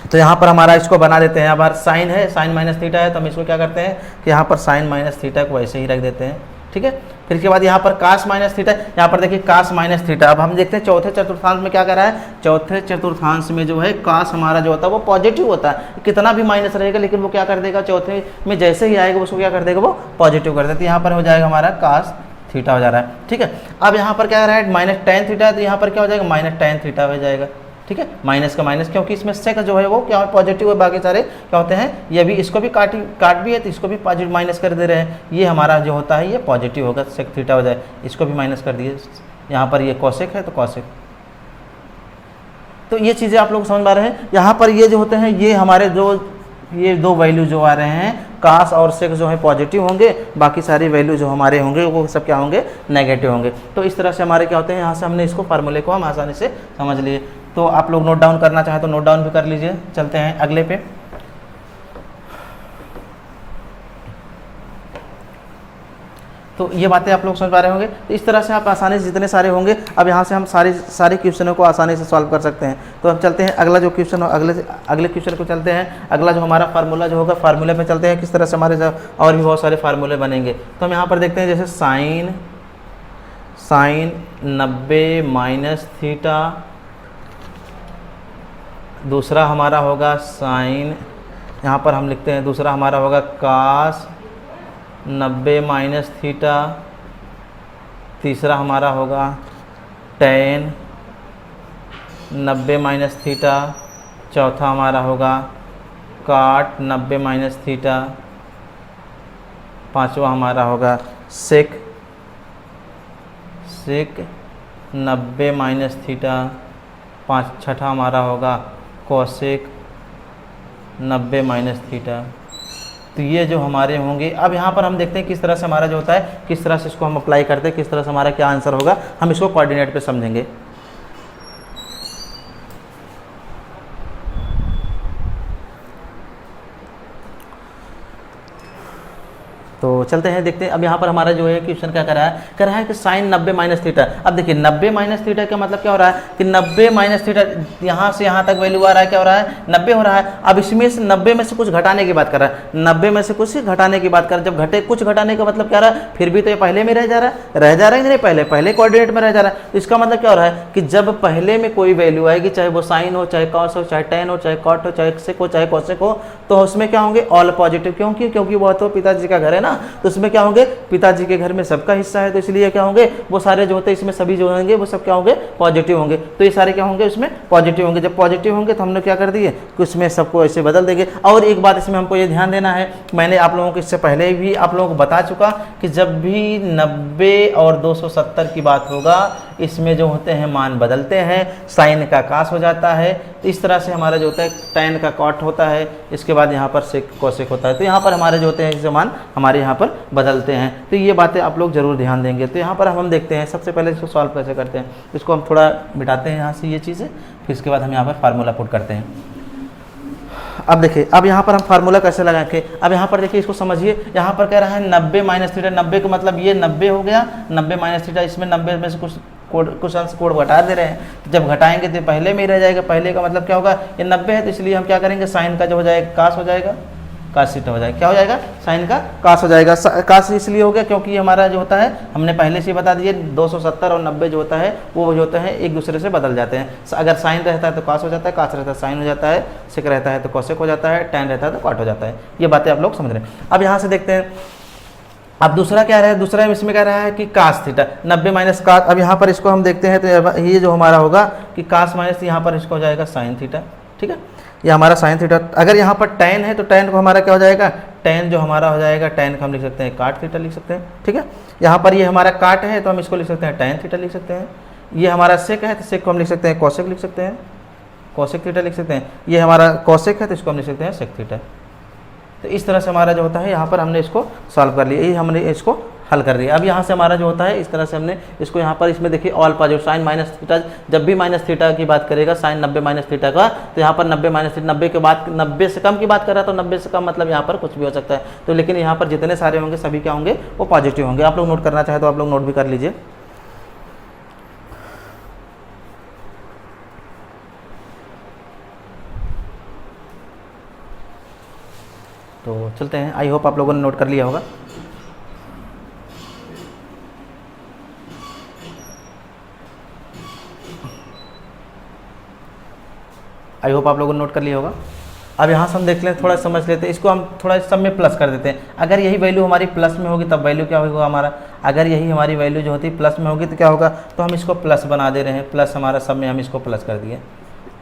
तो यहाँ पर हमारा इसको बना देते हैं। अब साइन है, साइन माइनस थीटा है, तो हम इसको क्या करते हैं कि यहाँ पर साइन माइनस थीटा को ऐसे ही रख देते हैं। ठीक है, फिर इसके बाद यहाँ पर कास माइनस थीटा, यहाँ पर देखिए कास माइनस थीटा। अब हम देखते हैं चौथे चतुर्थांश में क्या कर रहा है। चौथे चतुर्थांश में जो है कास हमारा जो होता है वो पॉजिटिव होता है, कितना भी माइनस रहेगा लेकिन वो क्या कर देगा, चौथे में जैसे ही आएगा उसको क्या कर देगा, वो पॉजिटिव कर देता है। यहाँ पर हो जाएगा हमारा कास थीटा हो जा रहा है। ठीक है, अब यहाँ पर क्या कर रहा है, माइनस टेन थीटा है, तो यहाँ पर क्या हो जाएगा, माइनस टेन थीटा हो जाएगा। ठीक है, माइनस का माइनस, क्योंकि इसमें सेक जो है वो क्या है, पॉजिटिव है, बाकी सारे क्या होते हैं, ये भी इसको भी काट भी है तो इसको भी पॉजिटिव माइनस कर दे रहे हैं। ये हमारा जो होता है ये पॉजिटिव होगा, सेक थीटा हो जाए, इसको भी माइनस कर दिए। यहाँ पर ये कॉसेक है तो कॉसेक। तो ये चीज़ें आप लोग समझ पा रहे हैं। यहाँ पर ये जो होते हैं ये हमारे ये दो वैल्यू जो आ रहे हैं कास और सेक जो है पॉजिटिव होंगे, बाकी सारी वैल्यू जो हमारे होंगे वो सब क्या होंगे, नेगेटिव होंगे। तो इस तरह से हमारे क्या होते हैं, यहाँ से हमने इसको फार्मूले को हम आसानी से समझ लिए। तो आप लोग नोट डाउन करना चाहें तो नोट डाउन भी कर लीजिए। चलते हैं अगले पे। तो ये बातें आप लोग समझ पा रहे होंगे। तो इस तरह से आप आसानी से जितने सारे होंगे, अब यहाँ से हम सारे क्वेश्चनों को आसानी से सॉल्व कर सकते हैं। तो अब चलते हैं अगला जो क्वेश्चन हो, अगले क्वेश्चन को चलते हैं। अगला जो हमारा फार्मूला जो होगा, फार्मूले पे चलते हैं किस तरह से हमारे और भी बहुत सारे फार्मूले बनेंगे। तो हम यहाँ पर देखते हैं जैसे साइन 90 माइनस थीटा, दूसरा हमारा होगा साइन, यहाँ पर हम लिखते हैं दूसरा हमारा होगा कास 90 माइनस थीटा, तीसरा हमारा होगा टेन 90 माइनस थीटा, चौथा हमारा होगा काट 90 माइनस थीटा, पांचवा हमारा होगा सेक 90 माइनस थीटा, छठा हमारा होगा कोसेक 90 माइनस थीटा। तो ये जो हमारे होंगे, अब यहाँ पर हम देखते हैं किस तरह से हमारा जो होता है, किस तरह से इसको हम अप्लाई करते हैं, किस तरह से हमारा क्या आंसर होगा, हम इसको कोऑर्डिनेट पे समझेंगे। तो चलते हैं देखते हैं। अब यहाँ पर हमारा जो है क्वेश्चन क्या कर रहा है कि साइन 90 माइनस थीटा। अब देखिए 90 माइनस थीटा का मतलब क्या हो रहा है कि 90 माइनस थीटा यहाँ से यहाँ तक वैल्यू आ रहा है, क्या हो रहा है 90 हो रहा है। अब इसमें से 90 में से कुछ घटाने की बात कर रहा है, 90 में से कुछ घटाने की बात कर रहा है। जब घटे कुछ घटाने का मतलब क्या रहा है, फिर भी तो ये पहले में रह जा रहा है नहीं, पहले कोऑर्डिनेट में रह जा रहा है। तो इसका मतलब क्या हो रहा है कि जब पहले में कोई वैल्यू आएगी, चाहे वो साइन हो, चाहे कॉस हो, चाहे टेन हो, चाहे कॉट हो, चाहे सेक हो, चाहे कोसेक हो, तो उसमें क्या होंगे ऑल पॉजिटिव। क्योंकि वो तो पिताजी का घर है ना, तो उसमें क्या होंगे पिताजी के घर में सबका हिस्सा है, तो इसलिए क्या होंगे वो सारे जो होते हैं इसमें सभी जो होंगे वो सब क्या होंगे पॉजिटिव होंगे। तो ये सारे क्या होंगे उसमें पॉजिटिव होंगे। जब पॉजिटिव होंगे तो हमने क्या कर दिए कि उसमें सबको ऐसे बदल देंगे। और एक बात इसमें हमको ये ध्यान देना है, मैंने आप लोगों को इससे पहले भी आप लोगों को बता चुका कि जब भी 90 और 270 की बात होगा इसमें जो होते हैं मान बदलते हैं, साइन का कास हो जाता है, तो इस तरह से हमारा जो होता है टैन का कॉट होता है, इसके बाद यहाँ पर सेक कोसेक होता है। तो यहाँ पर हमारे जो होते हैं इससे मान हमारे यहाँ पर बदलते हैं। तो ये बातें आप लोग जरूर ध्यान देंगे। तो यहाँ पर हम देखते हैं सबसे पहले इसको सॉल्व कैसे करते हैं। इसको हम थोड़ा मिटाते हैं यहाँ से ये चीज़ें, फिर इसके बाद हम यहाँ पर फार्मूला पुट करते हैं। अब देखिए अब यहाँ पर हम फार्मूला कैसे लगाएंगे। अब यहाँ पर देखिए इसको समझिए, यहाँ पर कह रहा है 90 माइनस थीटा। 90 का मतलब ये 90 हो गया, 90 माइनस थीटा, इसमें 90 में से कुछ अंश कोड घटा दे रहे हैं। तो जब घटाएंगे तो पहले में ही रह जाएगा। पहले का मतलब क्या होगा, ये 90 है, तो इसलिए हम क्या करेंगे साइन का जो हो जाएगा कास हो जाएगा, कास थीटा हो जाएगा। क्या हो जाएगा साइन का कास हो जाएगा। कास इसलिए हो गया क्योंकि हमारा जो होता है हमने पहले से बता दिया 270 और 90 जो होता है वो जो होता है एक दूसरे से बदल जाते हैं। अगर साइन रहता है तो कास हो जाता है, कास रहता है साइन हो जाता है, सेक रहता है तो कोसेक हो जाता है, टैन रहता है तो कॉट हो जाता है। ये बातें आप लोग समझ रहे हैं। अब यहाँ से देखते हैं, अब दूसरा क्या रहा है, दूसरा इसमें कह रहा है कि कास थीटा 90 माइनस कास। अब यहाँ पर इसको हम देखते हैं तो ये जो हमारा होगा कि कास माइनस यहाँ पर इसको हो जाएगा साइन थीटा। ठीक है, ये हमारा साइन थीटा। अगर यहाँ पर टैन है तो टैन को हमारा क्या हो जाएगा, टैन जो हमारा हो जाएगा टैन को हम लिख सकते हैं काट थीटा लिख सकते हैं। ठीक है, यहाँ पर ये हमारा काट है तो हम इसको लिख सकते हैं टैन थीटा लिख सकते हैं। ये हमारा सेक है तो सेक को हम लिख सकते हैं कोसेक लिख सकते हैं, कोसेक थीटा लिख सकते हैं। ये हमारा कोसेक है तो इसको हम लिख सकते हैं सेक थीटा। तो इस तरह से हमारा जो होता है यहाँ पर हमने इसको सॉल्व कर लिया, ये हमने इसको हल कर दिया। अब यहाँ से हमारा जो होता है इस तरह से हमने इसको यहाँ पर इसमें देखिए all positive sine minus theta, जब भी माइनस थीटा की बात करेगा साइन 90 माइनस थीटा का, तो यहाँ पर 90 माइनस थीटा 90 के बाद 90 से कम की बात कर रहा है तो 90 से कम मतलब यहाँ पर कुछ भी हो सकता है। तो लेकिन यहाँ पर जितने सारे होंगे सभी क्या होंगे वो पॉजिटिव होंगे। आप लोग नोट करना चाहे तो आप लोग नोट भी कर लीजिए। तो चलते हैं, आई होप आप लोगों ने नोट कर लिया होगा। आई होप आप लोगों ने नोट कर लिया होगा। अब यहाँ से हम देख लें, थोड़ा समझ लेते हैं इसको, हम थोड़ा सब में प्लस कर देते हैं। अगर यही वैल्यू हमारी प्लस में होगी तब वैल्यू क्या होगा हमारा, अगर यही हमारी वैल्यू जो होती है प्लस में होगी तो क्या होगा, तो हम इसको प्लस बना दे रहे हैं, प्लस हमारा सब में हम इसको प्लस कर दिए।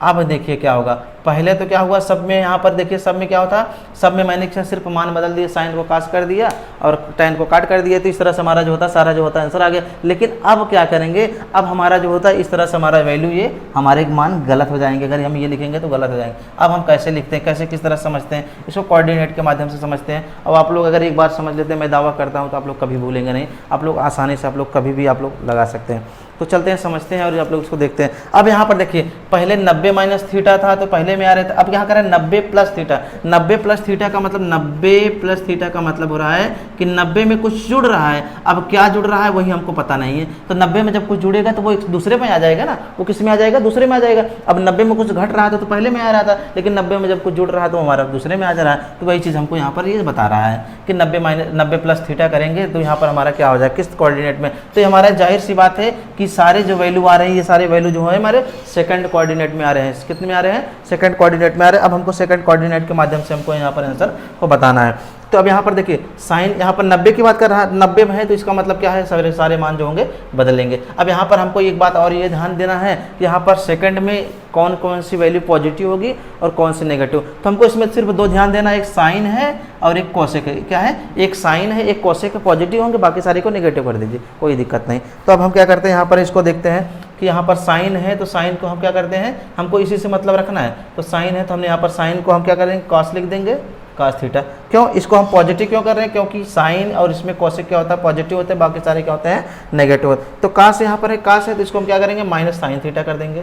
अब देखिए क्या होगा, पहले तो क्या हुआ सब में, यहाँ पर देखिए सब में क्या होता, सब में मैंने सिर्फ मान बदल दिए, साइन को कास कर दिया और टैन को काट कर दिया, तो इस तरह से हमारा जो होता है सारा जो होता है आंसर आ गया। लेकिन अब क्या करेंगे, अब हमारा जो होता है इस तरह से हमारा वैल्यू ये हमारे मान गलत हो जाएंगे, अगर हम ये लिखेंगे तो गलत हो जाएंगे। अब हम कैसे लिखते हैं, कैसे किस तरह समझते हैं, इसको कोऑर्डिनेट के माध्यम से समझते हैं। अब आप लोग अगर एक बार समझ लेते हैं, मैं दावा करता हूँ तो आप लोग कभी भूलेंगे नहीं, आप लोग आसानी से आप लोग कभी भी आप लोग लगा सकते हैं। तो चलते हैं समझते हैं और आप लोग इसको देखते हैं। अब यहाँ पर देखिए पहले 90 माइनस थीटा था तो पहले में आ रहे थे, अब यहाँ करें 90 प्लस थीटा। 90 प्लस थीटा का मतलब 90 प्लस थीटा का मतलब हो रहा है कि 90 में कुछ जुड़ रहा है। अब क्या जुड़ रहा है वही हमको पता नहीं है, तो 90 में जब कुछ जुड़ेगा तो वो एक दूसरे में आ जाएगा ना, वो किस में आ जाएगा, दूसरे में आ जाएगा। अब 90 में कुछ घट रहा था तो पहले में आ रहा था, लेकिन 90 में जब कुछ जुड़ रहा है तो हमारा दूसरे में आ जा रहा है। तो वही चीज़ हमको यहाँ पर ये बता रहा है कि 90 प्लस थीटा करेंगे तो यहाँ पर हमारा क्या हो जाएगा, किस कोऑर्डिनेट में। तो हमारा जाहिर सी बात है कि सारे जो वैल्यू आ रहे हैं, ये सारे वैल्यू जो है हमारे सेकंड कोऑर्डिनेट में आ रहे हैं। कितने में आ रहे हैं, सेकंड कोऑर्डिनेट में आ रहे हैं। अब हमको सेकंड कोऑर्डिनेट के माध्यम से हमको यहाँ पर आंसर को बताना है। तो अब यहाँ पर देखिए साइन यहाँ पर 90 की बात कर रहा है, 90 में है तो इसका मतलब क्या है, सारे मान जो होंगे बदलेंगे। अब यहाँ पर हमको एक बात और ये ध्यान देना है कि यहाँ पर सेकंड में कौन कौन सी वैल्यू पॉजिटिव होगी और कौन सी नेगेटिव। तो हमको इसमें सिर्फ दो ध्यान देना है, एक साइन है और एक कोसेक है। क्या है, एक साइन है एक कोसेक है, पॉजिटिव होंगे, बाकी सारे को नेगेटिव कर दीजिए, कोई दिक्कत नहीं। तो अब हम क्या करते हैं, यहाँ पर इसको देखते हैं कि यहाँ पर साइन है तो साइन को हम क्या करते हैं, हमको इसी से मतलब रखना है, तो साइन है तो हमने यहाँ पर साइन को हम क्या करेंगे, कॉस लिख देंगे, कॉस थीटा। क्यों इसको हम पॉजिटिव क्यों कर रहे हैं, क्योंकि साइन और इसमें कॉसेक क्या होता है, पॉजिटिव होते हैं, बाकी सारे क्या होते हैं, नेगेटिव होते हैं। तो कास यहाँ पर है, कास है तो इसको हम क्या करेंगे, माइनस साइन थीटा कर देंगे।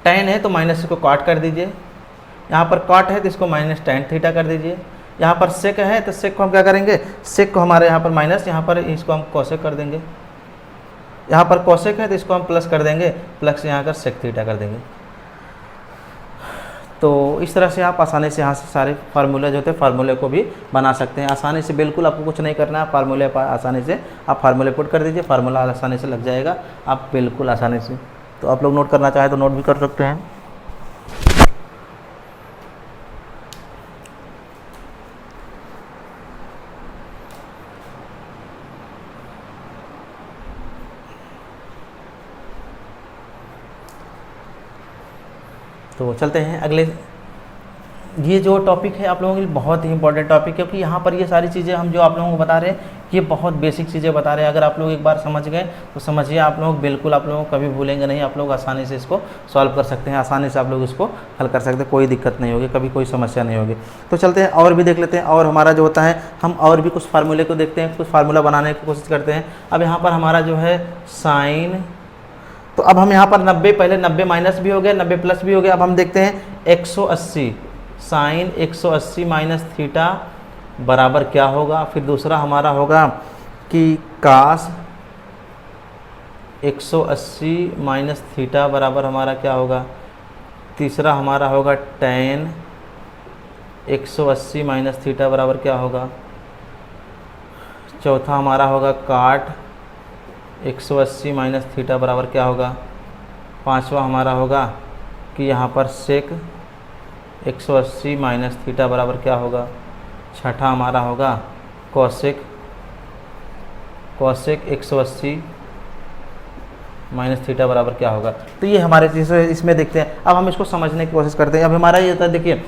टेन है तो माइनस इसको कॉट कर दीजिए, यहाँ पर कॉट है तो इसको माइनस टेन थीटा कर दीजिए। यहाँ पर सेक है तो सेक को हम क्या करेंगे, सेक को हमारे यहाँ पर माइनस, यहाँ पर इसको हम कोसेक कर देंगे। यहाँ पर कोसेक है तो इसको हम प्लस कर देंगे, प्लस यहाँ कर सेक थीटा कर देंगे। तो इस तरह से आप आसानी से यहाँ से सारे फार्मूले जो होते हैं फार्मूले को भी बना सकते हैं आसानी से। बिल्कुल आपको कुछ नहीं करना है, फार्मूले आसानी से आप फार्मूले पुट कर दीजिए, फार्मूला आसानी से लग जाएगा, आप बिल्कुल आसानी से। तो आप लोग नोट करना चाहें तो नोट भी कर सकते हैं। तो चलते हैं अगले। ये जो टॉपिक है आप लोगों के लिए बहुत ही इंपॉर्टेंट टॉपिक है, क्योंकि यहाँ पर ये सारी चीज़ें हम जो आप लोगों को बता रहे हैं ये बहुत बेसिक चीज़ें बता रहे हैं। अगर आप लोग एक बार समझ गए तो समझिए, आप लोग बिल्कुल आप लोगों को कभी भूलेंगे नहीं, आप लोग आसानी से इसको सॉल्व कर सकते हैं, आसानी से आप लोग इसको हल कर सकते हैं, कोई दिक्कत नहीं होगी, कभी कोई समस्या नहीं होगी। तो चलते हैं और भी देख लेते हैं। और हमारा जो होता है, हम और भी कुछ फार्मूले को देखते हैं, कुछ फार्मूला बनाने की कोशिश करते हैं। अब यहाँ पर हमारा जो है साइन, तो अब हम यहाँ पर 90, पहले 90 माइनस भी हो गया, 90 प्लस भी हो गया। अब हम देखते हैं 180, साइन 180 माइनस थीटा बराबर क्या होगा। फिर दूसरा हमारा होगा कि कास 180 माइनस थीटा बराबर हमारा क्या होगा। तीसरा हमारा होगा टेन 180 माइनस थीटा बराबर क्या होगा। चौथा हमारा होगा काट 180 माइनस थीटा बराबर क्या होगा। पांचवा हमारा होगा कि यहाँ पर सेक 180 माइनस थीटा बराबर क्या होगा। छठा हमारा होगा कॉसेक 180 माइनस थीटा बराबर क्या होगा। तो ये हमारे चीज़ें इसमें देखते हैं। अब हम इसको समझने की कोशिश करते हैं। अब हमारा ये होता है, देखिए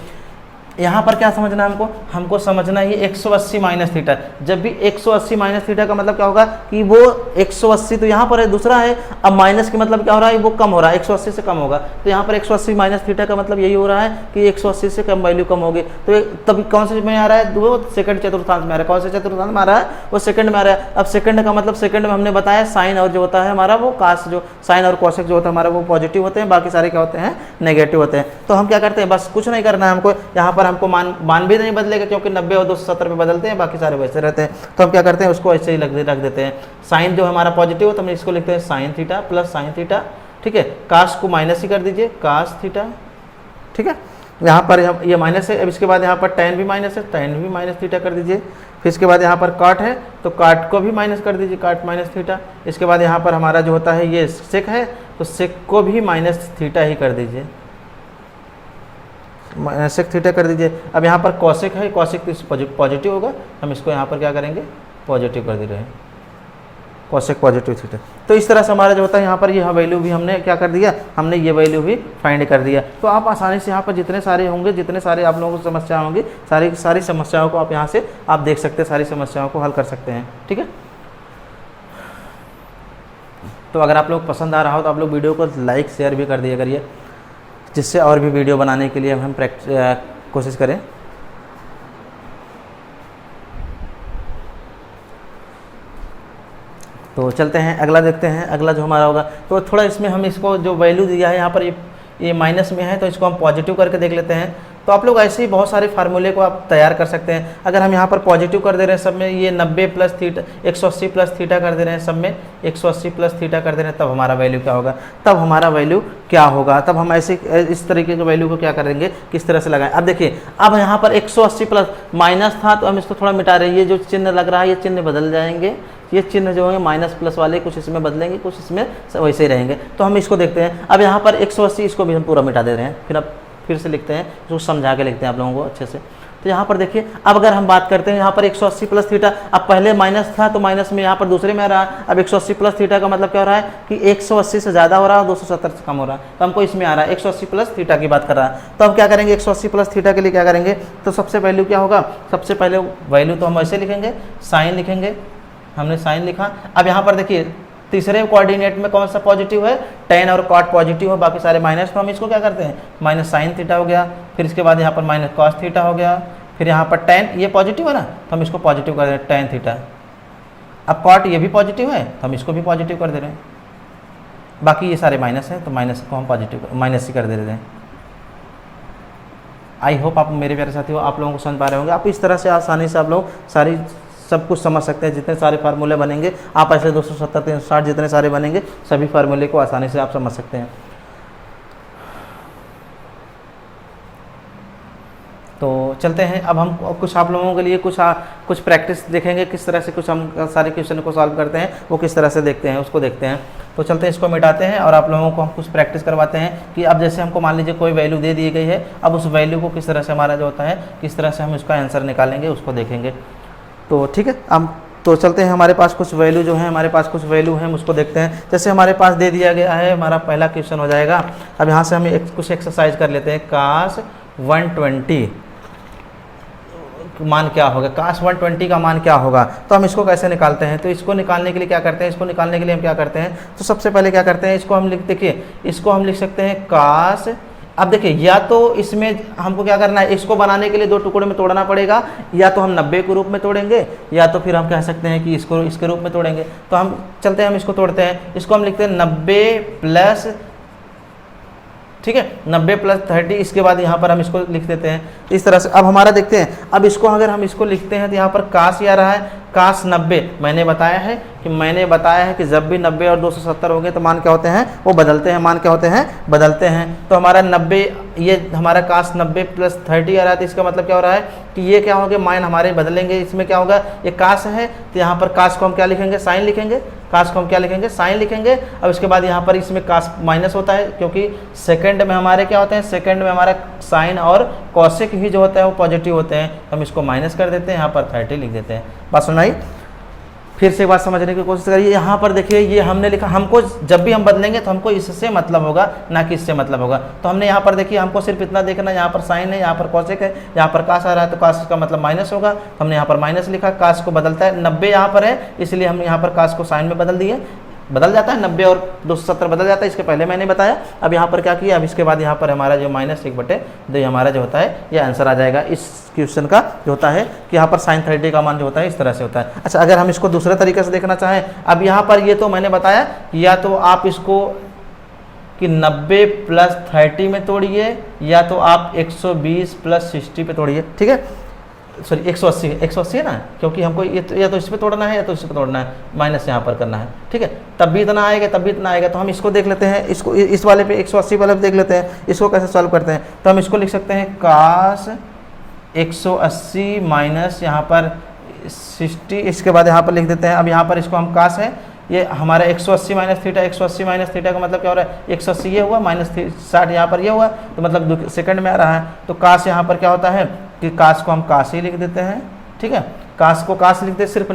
यहाँ पर क्या समझना है हमको समझना है ये 180 माइनस थीटा। जब भी 180 माइनस थीटा का मतलब क्या होगा कि वो 180 तो यहाँ पर है, दूसरा है, अब माइनस के मतलब क्या हो रहा है, वो कम हो रहा है, 180 से कम होगा। तो यहाँ पर 180 माइनस थीटा का मतलब यही हो रहा है कि 180 से कम वैल्यू कम होगी। तो तभी कौन से में आ रहा है, वो सेकंड चतुर्थांश में आ रहा है। कौन से चतुर्थांश में आ रहा है, वो सेकंड में आ रहा है। अब सेकंड का मतलब, सेकंड में हमने बताया साइन और जो होता है हमारा वो कास, जो साइन और कॉसेक जो होता है हमारा वो पॉजिटिव होते हैं, बाकी सारे क्या होते हैं, नेगेटिव होते हैं। तो हम क्या करते हैं, बस कुछ नहीं करना है हमको, यहाँ पर हमको मान भी नहीं बदलेगा, क्योंकि 90 और 270 पे बदलते हैं, बाकी सारे वैसे रहते हैं। तो हम क्या करते हैं, उसको ऐसे ही रख देते हैं। साइन जो हमारा पॉजिटिव हो तो हम इसको लिखते हैं sine theta plus sine theta, ठीक है। कास को माइनस ही कर दीजिए, कास थीटा, ठीक है। यहाँ पर ये माइनस है, अब इसके बाद यहाँ पर टेन भी माइनस है, टेन भी माइनस थीटा कर दीजिए। फिर इसके बाद यहाँ पर काट है तो काट को भी माइनस कर दीजिए, काट माइनस थीटा। इसके बाद यहाँ पर हमारा जो होता है ये सेक है, तो सेक को भी माइनस थीटा ही कर दीजिए, सेक थीटा कर दीजिए। अब यहाँ पर कॉसेक है, कॉसेक पॉजिटिव होगा, हम इसको यहाँ पर क्या करेंगे, पॉजिटिव कर दे रहे हैं, कॉसेक पॉजिटिव थीटा। तो इस तरह से हमारा जो होता है यहाँ पर यह वैल्यू भी हमने क्या कर दिया, हमने ये वैल्यू भी फाइंड कर दिया। तो आप आसानी से यहाँ पर जितने सारे होंगे, जितने सारे आप लोगों को समस्या होंगी, सारी समस्याओं को आप यहाँ से आप देख सकते हैं, सारी समस्याओं को हल कर सकते हैं, ठीक है। तो अगर आप लोग पसंद आ रहा हो तो आप लोग वीडियो को लाइक शेयर भी कर दिया करिए, जिससे और भी वीडियो बनाने के लिए हम कोशिश करें। तो चलते हैं अगला देखते हैं। अगला जो हमारा होगा, तो थोड़ा इसमें हम इसको जो वैल्यू दिया है यहाँ पर ये माइनस में है, तो इसको हम पॉजिटिव करके देख लेते हैं। तो आप लोग ऐसे ही बहुत सारे फार्मूले को आप तैयार कर सकते हैं। अगर हम यहाँ पर पॉजिटिव कर दे रहे हैं सब में, ये 90 प्लस थीटा 180 प्लस थीटा कर दे रहे हैं सब में, 180 प्लस थीटा कर दे रहे हैं, तब हमारा वैल्यू क्या होगा, तब हमारा वैल्यू क्या होगा, तब हम ऐसे इस तरीके के वैल्यू को क्या करेंगे, किस तरह से लगाएं। अब देखिए, अब यहाँ पर 180 प्लस माइनस था तो हम इसको थोड़ा मिटा रहे हैं, ये जो चिन्ह लग रहा है ये चिन्ह बदल जाएंगे, ये चिन्ह जो है माइनस प्लस वाले कुछ इसमें बदलेंगे, कुछ इसमें वैसे ही रहेंगे। तो हम इसको देखते हैं। अब यहाँ पर 180 इसको भी हम पूरा मिटा दे रहे हैं, फिर अब फिर से लिखते हैं, इसको समझा के लिखते हैं आप लोगों को अच्छे से। तो यहाँ पर देखिए, अब अगर हम बात करते हैं यहाँ पर 180 प्लस थीटा, अब पहले माइनस था तो माइनस में यहाँ पर दूसरे में आ रहा है। अब 180 प्लस थीटा का मतलब क्या हो रहा है कि 180 से ज़्यादा हो रहा है, 270 से कम हो रहा है, तो हमको इसमें आ रहा है 180 प्लस थीटा की बात कर रहा है। तो अब क्या करेंगे, 180 प्लस थीटा के लिए क्या करेंगे, तो सबसे वैल्यू क्या होगा, सबसे पहले वैल्यू तो हम ऐसे लिखेंगे, साइन लिखेंगे, हमने साइन लिखा। अब यहाँ पर देखिए तीसरे कोऑर्डिनेट में कौन सा पॉजिटिव है, tan और cot पॉजिटिव है, बाकी सारे माइनस, तो हम इसको क्या करते हैं माइनस साइन थीटा हो गया, फिर इसके बाद यहाँ पर माइनस कॉस थीटा हो गया, फिर यहाँ पर tan, ये पॉजिटिव है ना तो हम इसको पॉजिटिव कर दे रहे हैं tan थीटा। अब cot ये भी पॉजिटिव है तो हम इसको भी पॉजिटिव कर दे रहे हैं, बाकी ये सारे माइनस हैं तो माइनस को हम पॉजिटिव माइनस ही कर दे रहे हैं। आई होप आप मेरे प्यारे साथियों आप लोगों को समझ पा रहे होंगे। आप इस तरह से आसानी से आप लोग सारी सब कुछ समझ सकते हैं, जितने सारे फार्मूले बनेंगे आप ऐसे 270 360 जितने सारे बनेंगे सभी फार्मूले को आसानी से आप समझ सकते हैं। तो चलते हैं अब हम कुछ आप लोगों के लिए कुछ प्रैक्टिस देखेंगे, किस तरह से कुछ हम सारे क्वेश्चन को सॉल्व करते हैं वो किस तरह से देखते हैं उसको देखते हैं। तो चलते हैं इसको मिटाते हैं और आप लोगों को हम कुछ प्रैक्टिस करवाते हैं कि अब जैसे हमको मान लीजिए कोई वैल्यू दे दी गई है, अब उस वैल्यू को किस तरह से हमारा जो होता है किस तरह से हम इसका आंसर निकालेंगे उसको देखेंगे। तो ठीक है, हम तो चलते हैं हमारे पास कुछ वैल्यू जो है हमारे पास कुछ वैल्यू है हम उसको देखते हैं। जैसे हमारे पास दे दिया गया है, हमारा पहला क्वेश्चन हो जाएगा। अब यहाँ से हम कुछ एक्सरसाइज कर लेते हैं। cos 120 मान क्या होगा, cos 120 का मान क्या होगा, तो हम इसको कैसे निकालते हैं। तो इसको निकालने के लिए क्या करते हैं, इसको निकालने के लिए हम क्या करते हैं, तो सबसे पहले क्या करते हैं, इसको हम देखिए इसको हम लिख सकते हैं cos। अब देखिए या तो इसमें हमको क्या करना है, इसको बनाने के लिए दो टुकड़े में तोड़ना पड़ेगा, या तो हम 90 के रूप में तोड़ेंगे या तो फिर हम कह सकते हैं कि इसको इसके रूप में तोड़ेंगे। तो हम चलते हैं हम इसको तोड़ते हैं, इसको हम लिखते हैं 90 प्लस, ठीक है 90 प्लस 30, इसके बाद यहाँ पर हम इसको लिख देते हैं इस तरह से। अब हमारा देखते हैं, अब इसको अगर हम इसको लिखते हैं तो यहाँ पर काश आ रहा है cos 90। मैंने बताया है कि जब भी 90 और 270 हो गए तो मान क्या होते हैं वो बदलते हैं, मान क्या होते हैं बदलते हैं। तो हमारा 90 ये हमारा cos 90 प्लस 30 आ रहा है, तो इसका मतलब क्या हो रहा है कि ये क्या होंगे मान हमारे बदलेंगे। इसमें क्या होगा, ये cos है तो यहाँ पर cos को हम क्या लिखेंगे, साइन लिखेंगे, cos को हम क्या लिखेंगे, साइन लिखेंगे। अब इसके बाद यहाँ पर इसमें cos माइनस होता है क्योंकि सेकंड में हमारे क्या होते हैं, सेकंड में हमारा साइन और कॉसेक ही जो होता है वो पॉजिटिव होते हैं, हम इसको माइनस कर देते हैं, यहाँ पर 30 लिख देते हैं। बात सुनाई, फिर से बात समझने की कोशिश करिए। यहाँ पर देखिए ये हमने लिखा, हमको जब भी हम बदलेंगे तो हमको इससे मतलब होगा ना कि इससे मतलब होगा। तो हमने यहाँ पर देखिए हमको सिर्फ इतना देखना, यहाँ पर साइन है, यहाँ पर कॉसेक है, यहाँ पर कास आ रहा है तो कास का मतलब माइनस होगा, तो हमने यहाँ पर माइनस लिखा। कास को बदलता है, 90 यहाँ पर है इसलिए हमने यहाँ पर कास को साइन में बदल दिए, बदल जाता है 90 और 270 बदल जाता है, इसके पहले मैंने बताया। अब यहाँ पर क्या किया, अब इसके बाद यहाँ पर हमारा जो -1/2 हमारा जो होता है ये आंसर आ जाएगा इस क्वेश्चन का जो होता है कि यहाँ पर sin 30 का मान जो होता है इस तरह से होता है। अच्छा, अगर हम इसको दूसरे तरीके से देखना चाहें, अब यहाँ पर ये तो मैंने बताया, या तो आप इसको कि 90 प्लस 30 में तोड़िए या तो आप 120 प्लस 60 पे तोड़िए, ठीक है सॉरी 180 है ना, क्योंकि हमको ये या तो इस पे तोड़ना है या तो इस पे तोड़ना है, माइनस यहाँ पर करना है, ठीक है तब भी इतना आएगा तब भी इतना आएगा। तो हम इसको देख लेते हैं, इसको इस वाले पे 180 वाले पे देख लेते हैं, इसको कैसे सॉल्व करते हैं। तो हम इसको लिख सकते हैं cos 180 माइनस यहाँ पर 60, इसके बाद यहाँ पर लिख देते हैं। अब यहाँ पर इसको हम cos है, ये हमारा 180 माइनस थीटा, 180 माइनस थीटा का मतलब क्या हो रहा है, 180 ये हुआ माइनस 60 यहाँ पर ये हुआ, तो मतलब सेकंड में आ रहा है। तो cos यहाँ पर क्या होता है कि cos को हम cos ही लिख देते हैं, ठीक है cos को cos लिखते हैं, सिर्फ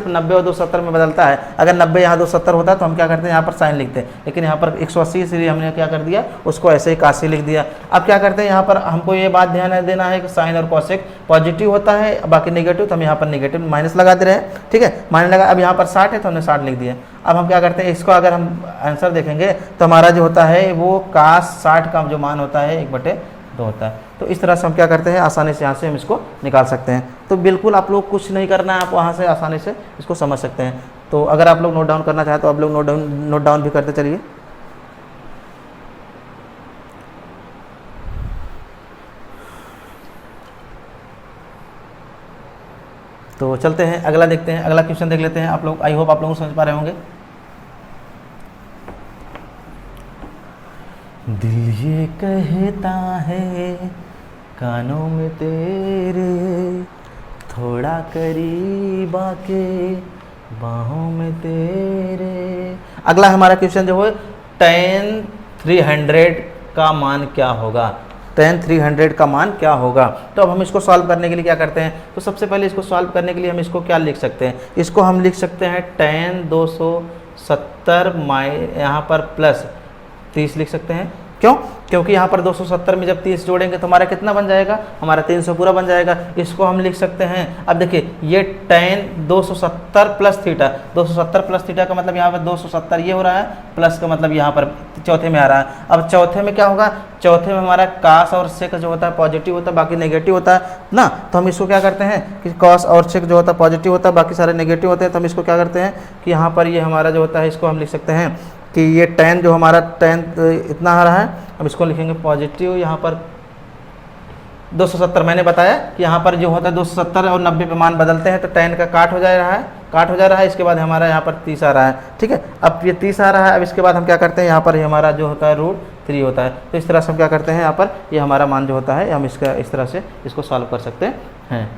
90 और 270 में बदलता है। अगर 90 यहाँ 270 होता है तो हम क्या करते हैं यहाँ पर साइन लिखते हैं, लेकिन यहाँ पर 180 इसलिए हमने क्या कर दिया उसको ऐसे ही cos ही लिख दिया। अब क्या करते हैं यहाँ पर हमको ये बात ध्यान देना है कि साइन और कॉसेक पॉजिटिव होता है, बाकी नेगेटिव, तो हम यहाँ पर नेगेटिव माइनस लगा दे रहे हैं, ठीक है माइनस लगा। अब यहाँ पर 60 है तो हमने 60 लिख दिया। अब हम क्या करते हैं, इसको अगर हम आंसर देखेंगे तो हमारा जो होता है वो cos 60 का जो मान होता है 1/2 होता है। तो इस तरह से हम क्या करते हैं, आसानी से यहाँ से हम इसको निकाल सकते हैं। तो बिल्कुल आप लोग कुछ नहीं करना है, आप वहाँ से आसानी से इसको समझ सकते हैं। तो अगर आप लोग नोट डाउन करना चाहें तो आप लोग नोट डाउन भी करते चलिए। तो चलते हैं अगला देखते हैं, अगला क्वेश्चन देख लेते हैं। आप लोग आई होप आप लोग समझ पा रहे होंगे। दिल ये कहता है कानों में तेरे, थोड़ा करीब आके बाहों में तेरे। अगला हमारा क्वेश्चन जो है tan 300 का मान क्या होगा, tan 300 का मान क्या होगा। तो अब हम इसको सॉल्व करने के लिए क्या करते हैं, तो सबसे पहले इसको सॉल्व करने के लिए हम इसको क्या लिख सकते हैं, इसको हम लिख सकते हैं tan 270 यहाँ पर प्लस 30 लिख सकते हैं, क्यों? क्योंकि यहाँ पर 270 में जब 30 जोड़ेंगे तो हमारा कितना बन जाएगा, हमारा 300 पूरा बन जाएगा। इसको हम लिख सकते हैं, अब देखिए ये tan 270 plus theta, 270 plus theta का मतलब यहाँ पर 270 ये हो रहा है, प्लस का मतलब यहाँ पर चौथे में आ रहा है। अब चौथे में क्या होगा, चौथे में हमारा cos और sec जो होता है पॉजिटिव होता है, बाकी नेगेटिव होता है ना। तो हम इसको क्या करते हैं कि cos और sec जो होता है पॉजिटिव होता है, बाकी सारे नेगेटिव होते हैं। तो हम इसको क्या करते हैं कि यहाँ पर ये हमारा जो होता है इसको हम लिख सकते हैं कि ये tan जो हमारा tan इतना आ रहा है, अब इसको लिखेंगे पॉजिटिव यहाँ पर 270। मैंने बताया कि यहाँ पर जो होता है 270 और 90 पे मान बदलते हैं तो tan का काट हो जा रहा है, इसके बाद हमारा यहाँ पर 30 आ रहा है, ठीक है। अब ये 30 आ रहा है, अब इसके बाद हम क्या करते हैं, यहाँ पर हमारा जो होता है √3 होता है। तो इस तरह से हम क्या करते हैं, यहाँ पर ये हमारा मान जो होता है हम इसका इस तरह से इसको सॉल्व कर सकते हैं।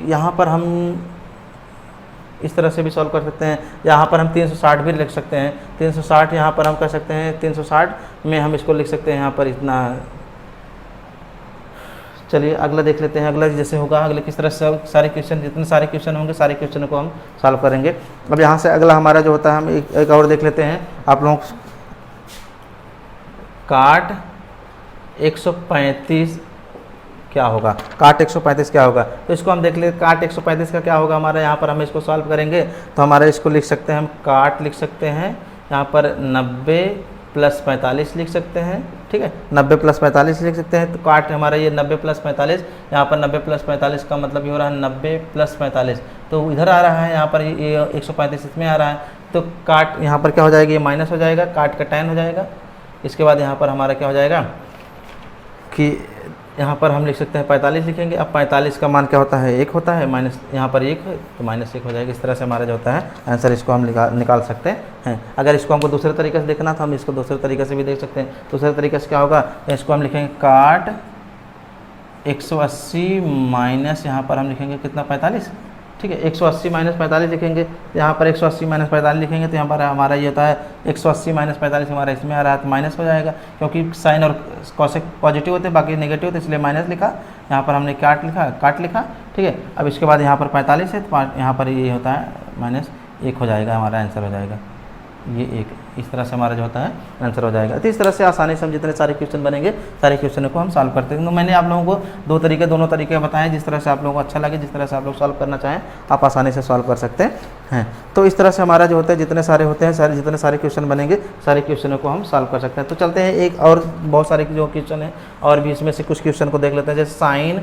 यहाँ पर हम इस तरह से भी सॉल्व कर सकते हैं, यहाँ पर हम 360 भी लिख सकते हैं। 360 यहाँ पर हम कर सकते हैं, 360 में हम इसको लिख सकते हैं यहाँ पर इतना। चलिए अगला देख लेते हैं, अगला जैसे होगा, अगले किस तरह से सारे क्वेश्चन, जितने सारे क्वेश्चन होंगे सारे क्वेश्चन को हम सॉल्व करेंगे। अब यहाँ से अगला हमारा जो होता है हम एक और देख लेते हैं। आप लोग काट 135 क्या होगा, काट 135 क्या होगा, तो इसको हम देख ले। काट 135 का क्या होगा हमारा, यहाँ पर हम इसको सॉल्व करेंगे तो हमारा इसको लिख सकते हैं हम, काट लिख सकते हैं यहाँ पर 90 + 45 लिख सकते हैं, ठीक है। 90 + 45 लिख सकते हैं। तो काट हमारा ये 90 + 45, यहाँ पर 90 + 45 का मतलब ये हो रहा है 90 + 45, तो इधर आ रहा है, यहाँ पर ये 135 इसमें आ रहा है। तो काट यहाँ पर क्या हो जाएगा, ये माइनस हो जाएगा, काट का tan हो जाएगा। इसके बाद यहाँ पर हमारा क्या हो जाएगा कि यहाँ पर हम लिख सकते हैं 45 लिखेंगे। अब 45 का मान क्या होता है, 1 होता है, माइनस यहाँ पर 1 है तो -1 हो जाएगा। इस तरह से हमारा जो होता है आंसर इसको हम निकाल सकते हैं। अगर इसको हमको दूसरे तरीके से देखना तो हम इसको दूसरे तरीके से भी देख सकते हैं। दूसरे तरीके से क्या होगा, इसको हम लिखेंगे काट 180 माइनस यहाँ पर हम लिखेंगे कितना 45, ठीक है। 180 - 45 लिखेंगे, यहाँ पर 180 - 45 लिखेंगे तो यहाँ पर हमारा ये होता है 180 - 45 हमारा इसमें आ रहा है तो माइनस हो जाएगा, क्योंकि साइन और कॉसेक पॉजिटिव होते हैं बाकी नेगेटिव होते, इसलिए माइनस लिखा। यहाँ पर हमने काट लिखा, ठीक है। अब इसके बाद यहाँ पर 45 है तो यहाँ पर ये होता है -1 हो जाएगा, हमारा आंसर हो जाएगा ये 1। इस तरह से हमारा जो होता है आंसर हो जाएगा। तो इस तरह से आसानी से हम जितने सारे क्वेश्चन बनेंगे सारे क्वेश्चनों को हम सॉल्व करते हैं। तो मैंने आप लोगों को दोनों तरीके बताएं, जिस तरह से आप लोगों को अच्छा लगे, जिस तरह से आप लोग सॉल्व करना चाहें आप आसानी से सॉल्व कर सकते हैं। तो इस तरह से हमारा जो होता है जितने सारे होते हैं जितने सारे क्वेश्चन बनेंगे सारे क्वेश्चनों को हम सॉल्व कर सकते हैं। तो चलते हैं एक और बहुत सारे जो क्वेश्चन हैं और भी इसमें से कुछ क्वेश्चन को देख लेते हैं। जैसे साइन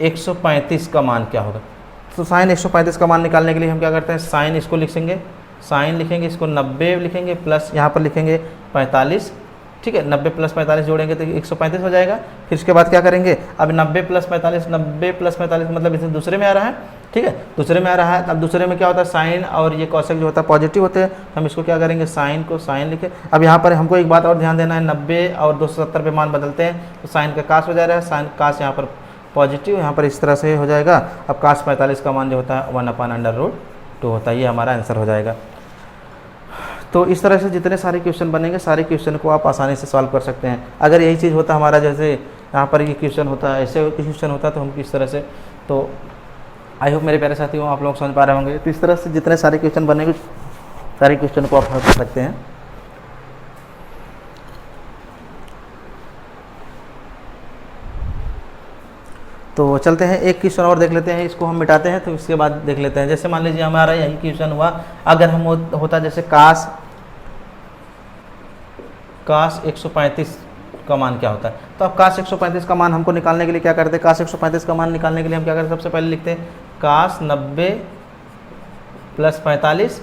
135 का मान क्या होगा। तो साइन 135 का मान निकालने के लिए हम क्या करते हैं, साइन इसको लिखेंगे, साइन लिखेंगे, इसको 90 लिखेंगे, प्लस यहाँ पर लिखेंगे 45, ठीक है। 90 + 45 जोड़ेंगे तो 135 हो जाएगा। फिर इसके बाद क्या करेंगे, अब 90 + 45 मतलब इसमें दूसरे में आ रहा है, ठीक है, दूसरे में आ रहा है। अब दूसरे में क्या होता है, साइन और ये कॉसेक जो होता है पॉजिटिव होते हैं, हम इसको क्या करेंगे, साइन को साइन लिखे। अब यहाँ पर हमको एक बात और ध्यान देना है, 90 और 270 पे मान बदलते हैं तो साइन का कास हो जा रहा है, साइन कास यहाँ पर पॉजिटिव, यहाँ पर इस तरह से हो जाएगा। अब कास 45 का मान जो होता है 1/√2 होता है, ये हमारा आंसर हो जाएगा। तो इस तरह से जितने सारे क्वेश्चन बनेंगे सारे क्वेश्चन को आप आसानी से सॉल्व कर सकते हैं। अगर यही चीज़ होता हमारा, जैसे यहाँ पर ये क्वेश्चन होता है, ऐसे क्वेश्चन होता तो हम किस तरह से, तो आई होप मेरे प्यारे साथियों आप लोग समझ पा रहे होंगे। तो इस तरह से जितने सारे क्वेश्चन बनेंगे सारे क्वेश्चन को आप हल कर सकते हैं। तो चलते हैं एक क्वेश्चन और देख लेते हैं, इसको हम मिटाते हैं तो इसके बाद देख लेते हैं। जैसे मान लीजिए हमारा यही क्वेश्चन हुआ, अगर हम होता जैसे कास 135 का मान क्या होता है। तो अब कास 135 का मान हमको निकालने के लिए क्या करते हैं, कास 135 का मान निकालने के लिए हम क्या करते हैं, सबसे पहले लिखते हैं कास 90 + 45,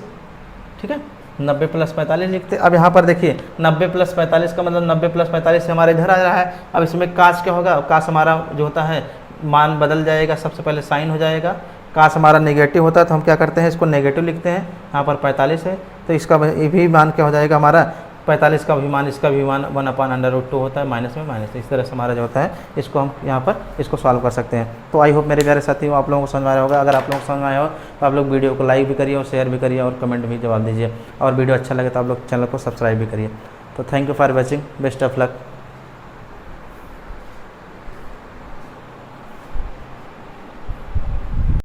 ठीक है, 90 + 45 लिखते। अब यहाँ पर देखिए 90 + 45 का मतलब 90 + 45 से हमारे इधर आ रहा है। अब इसमें कास क्या होगा, कास हमारा जो होता है मान बदल जाएगा, सबसे पहले साइन हो जाएगा। कास हमारा नेगेटिव होता है तो हम क्या करते हैं, इसको नेगेटिव लिखते हैं। यहाँ पर 45 है तो इसका भी मान क्या हो जाएगा, हमारा 45 का भी मान, इसका भी मान 1/√2 होता है, माइनस में माइनस। इस तरह से हमारा जो होता है इसको हम यहाँ पर इसको सॉल्व कर सकते हैं। तो आई होप मेरे प्यारे साथियों आप लोगों को समझ आया होगा। अगर आप लोगों को समझ आया हो तो आप लोग वीडियो को लाइक भी करिए और शेयर भी करिए और कमेंट भी जवाब दीजिए, और वीडियो अच्छा लगे तो आप लोग चैनल को सब्सक्राइब भी करिए। तो thank you for watching, best of luck.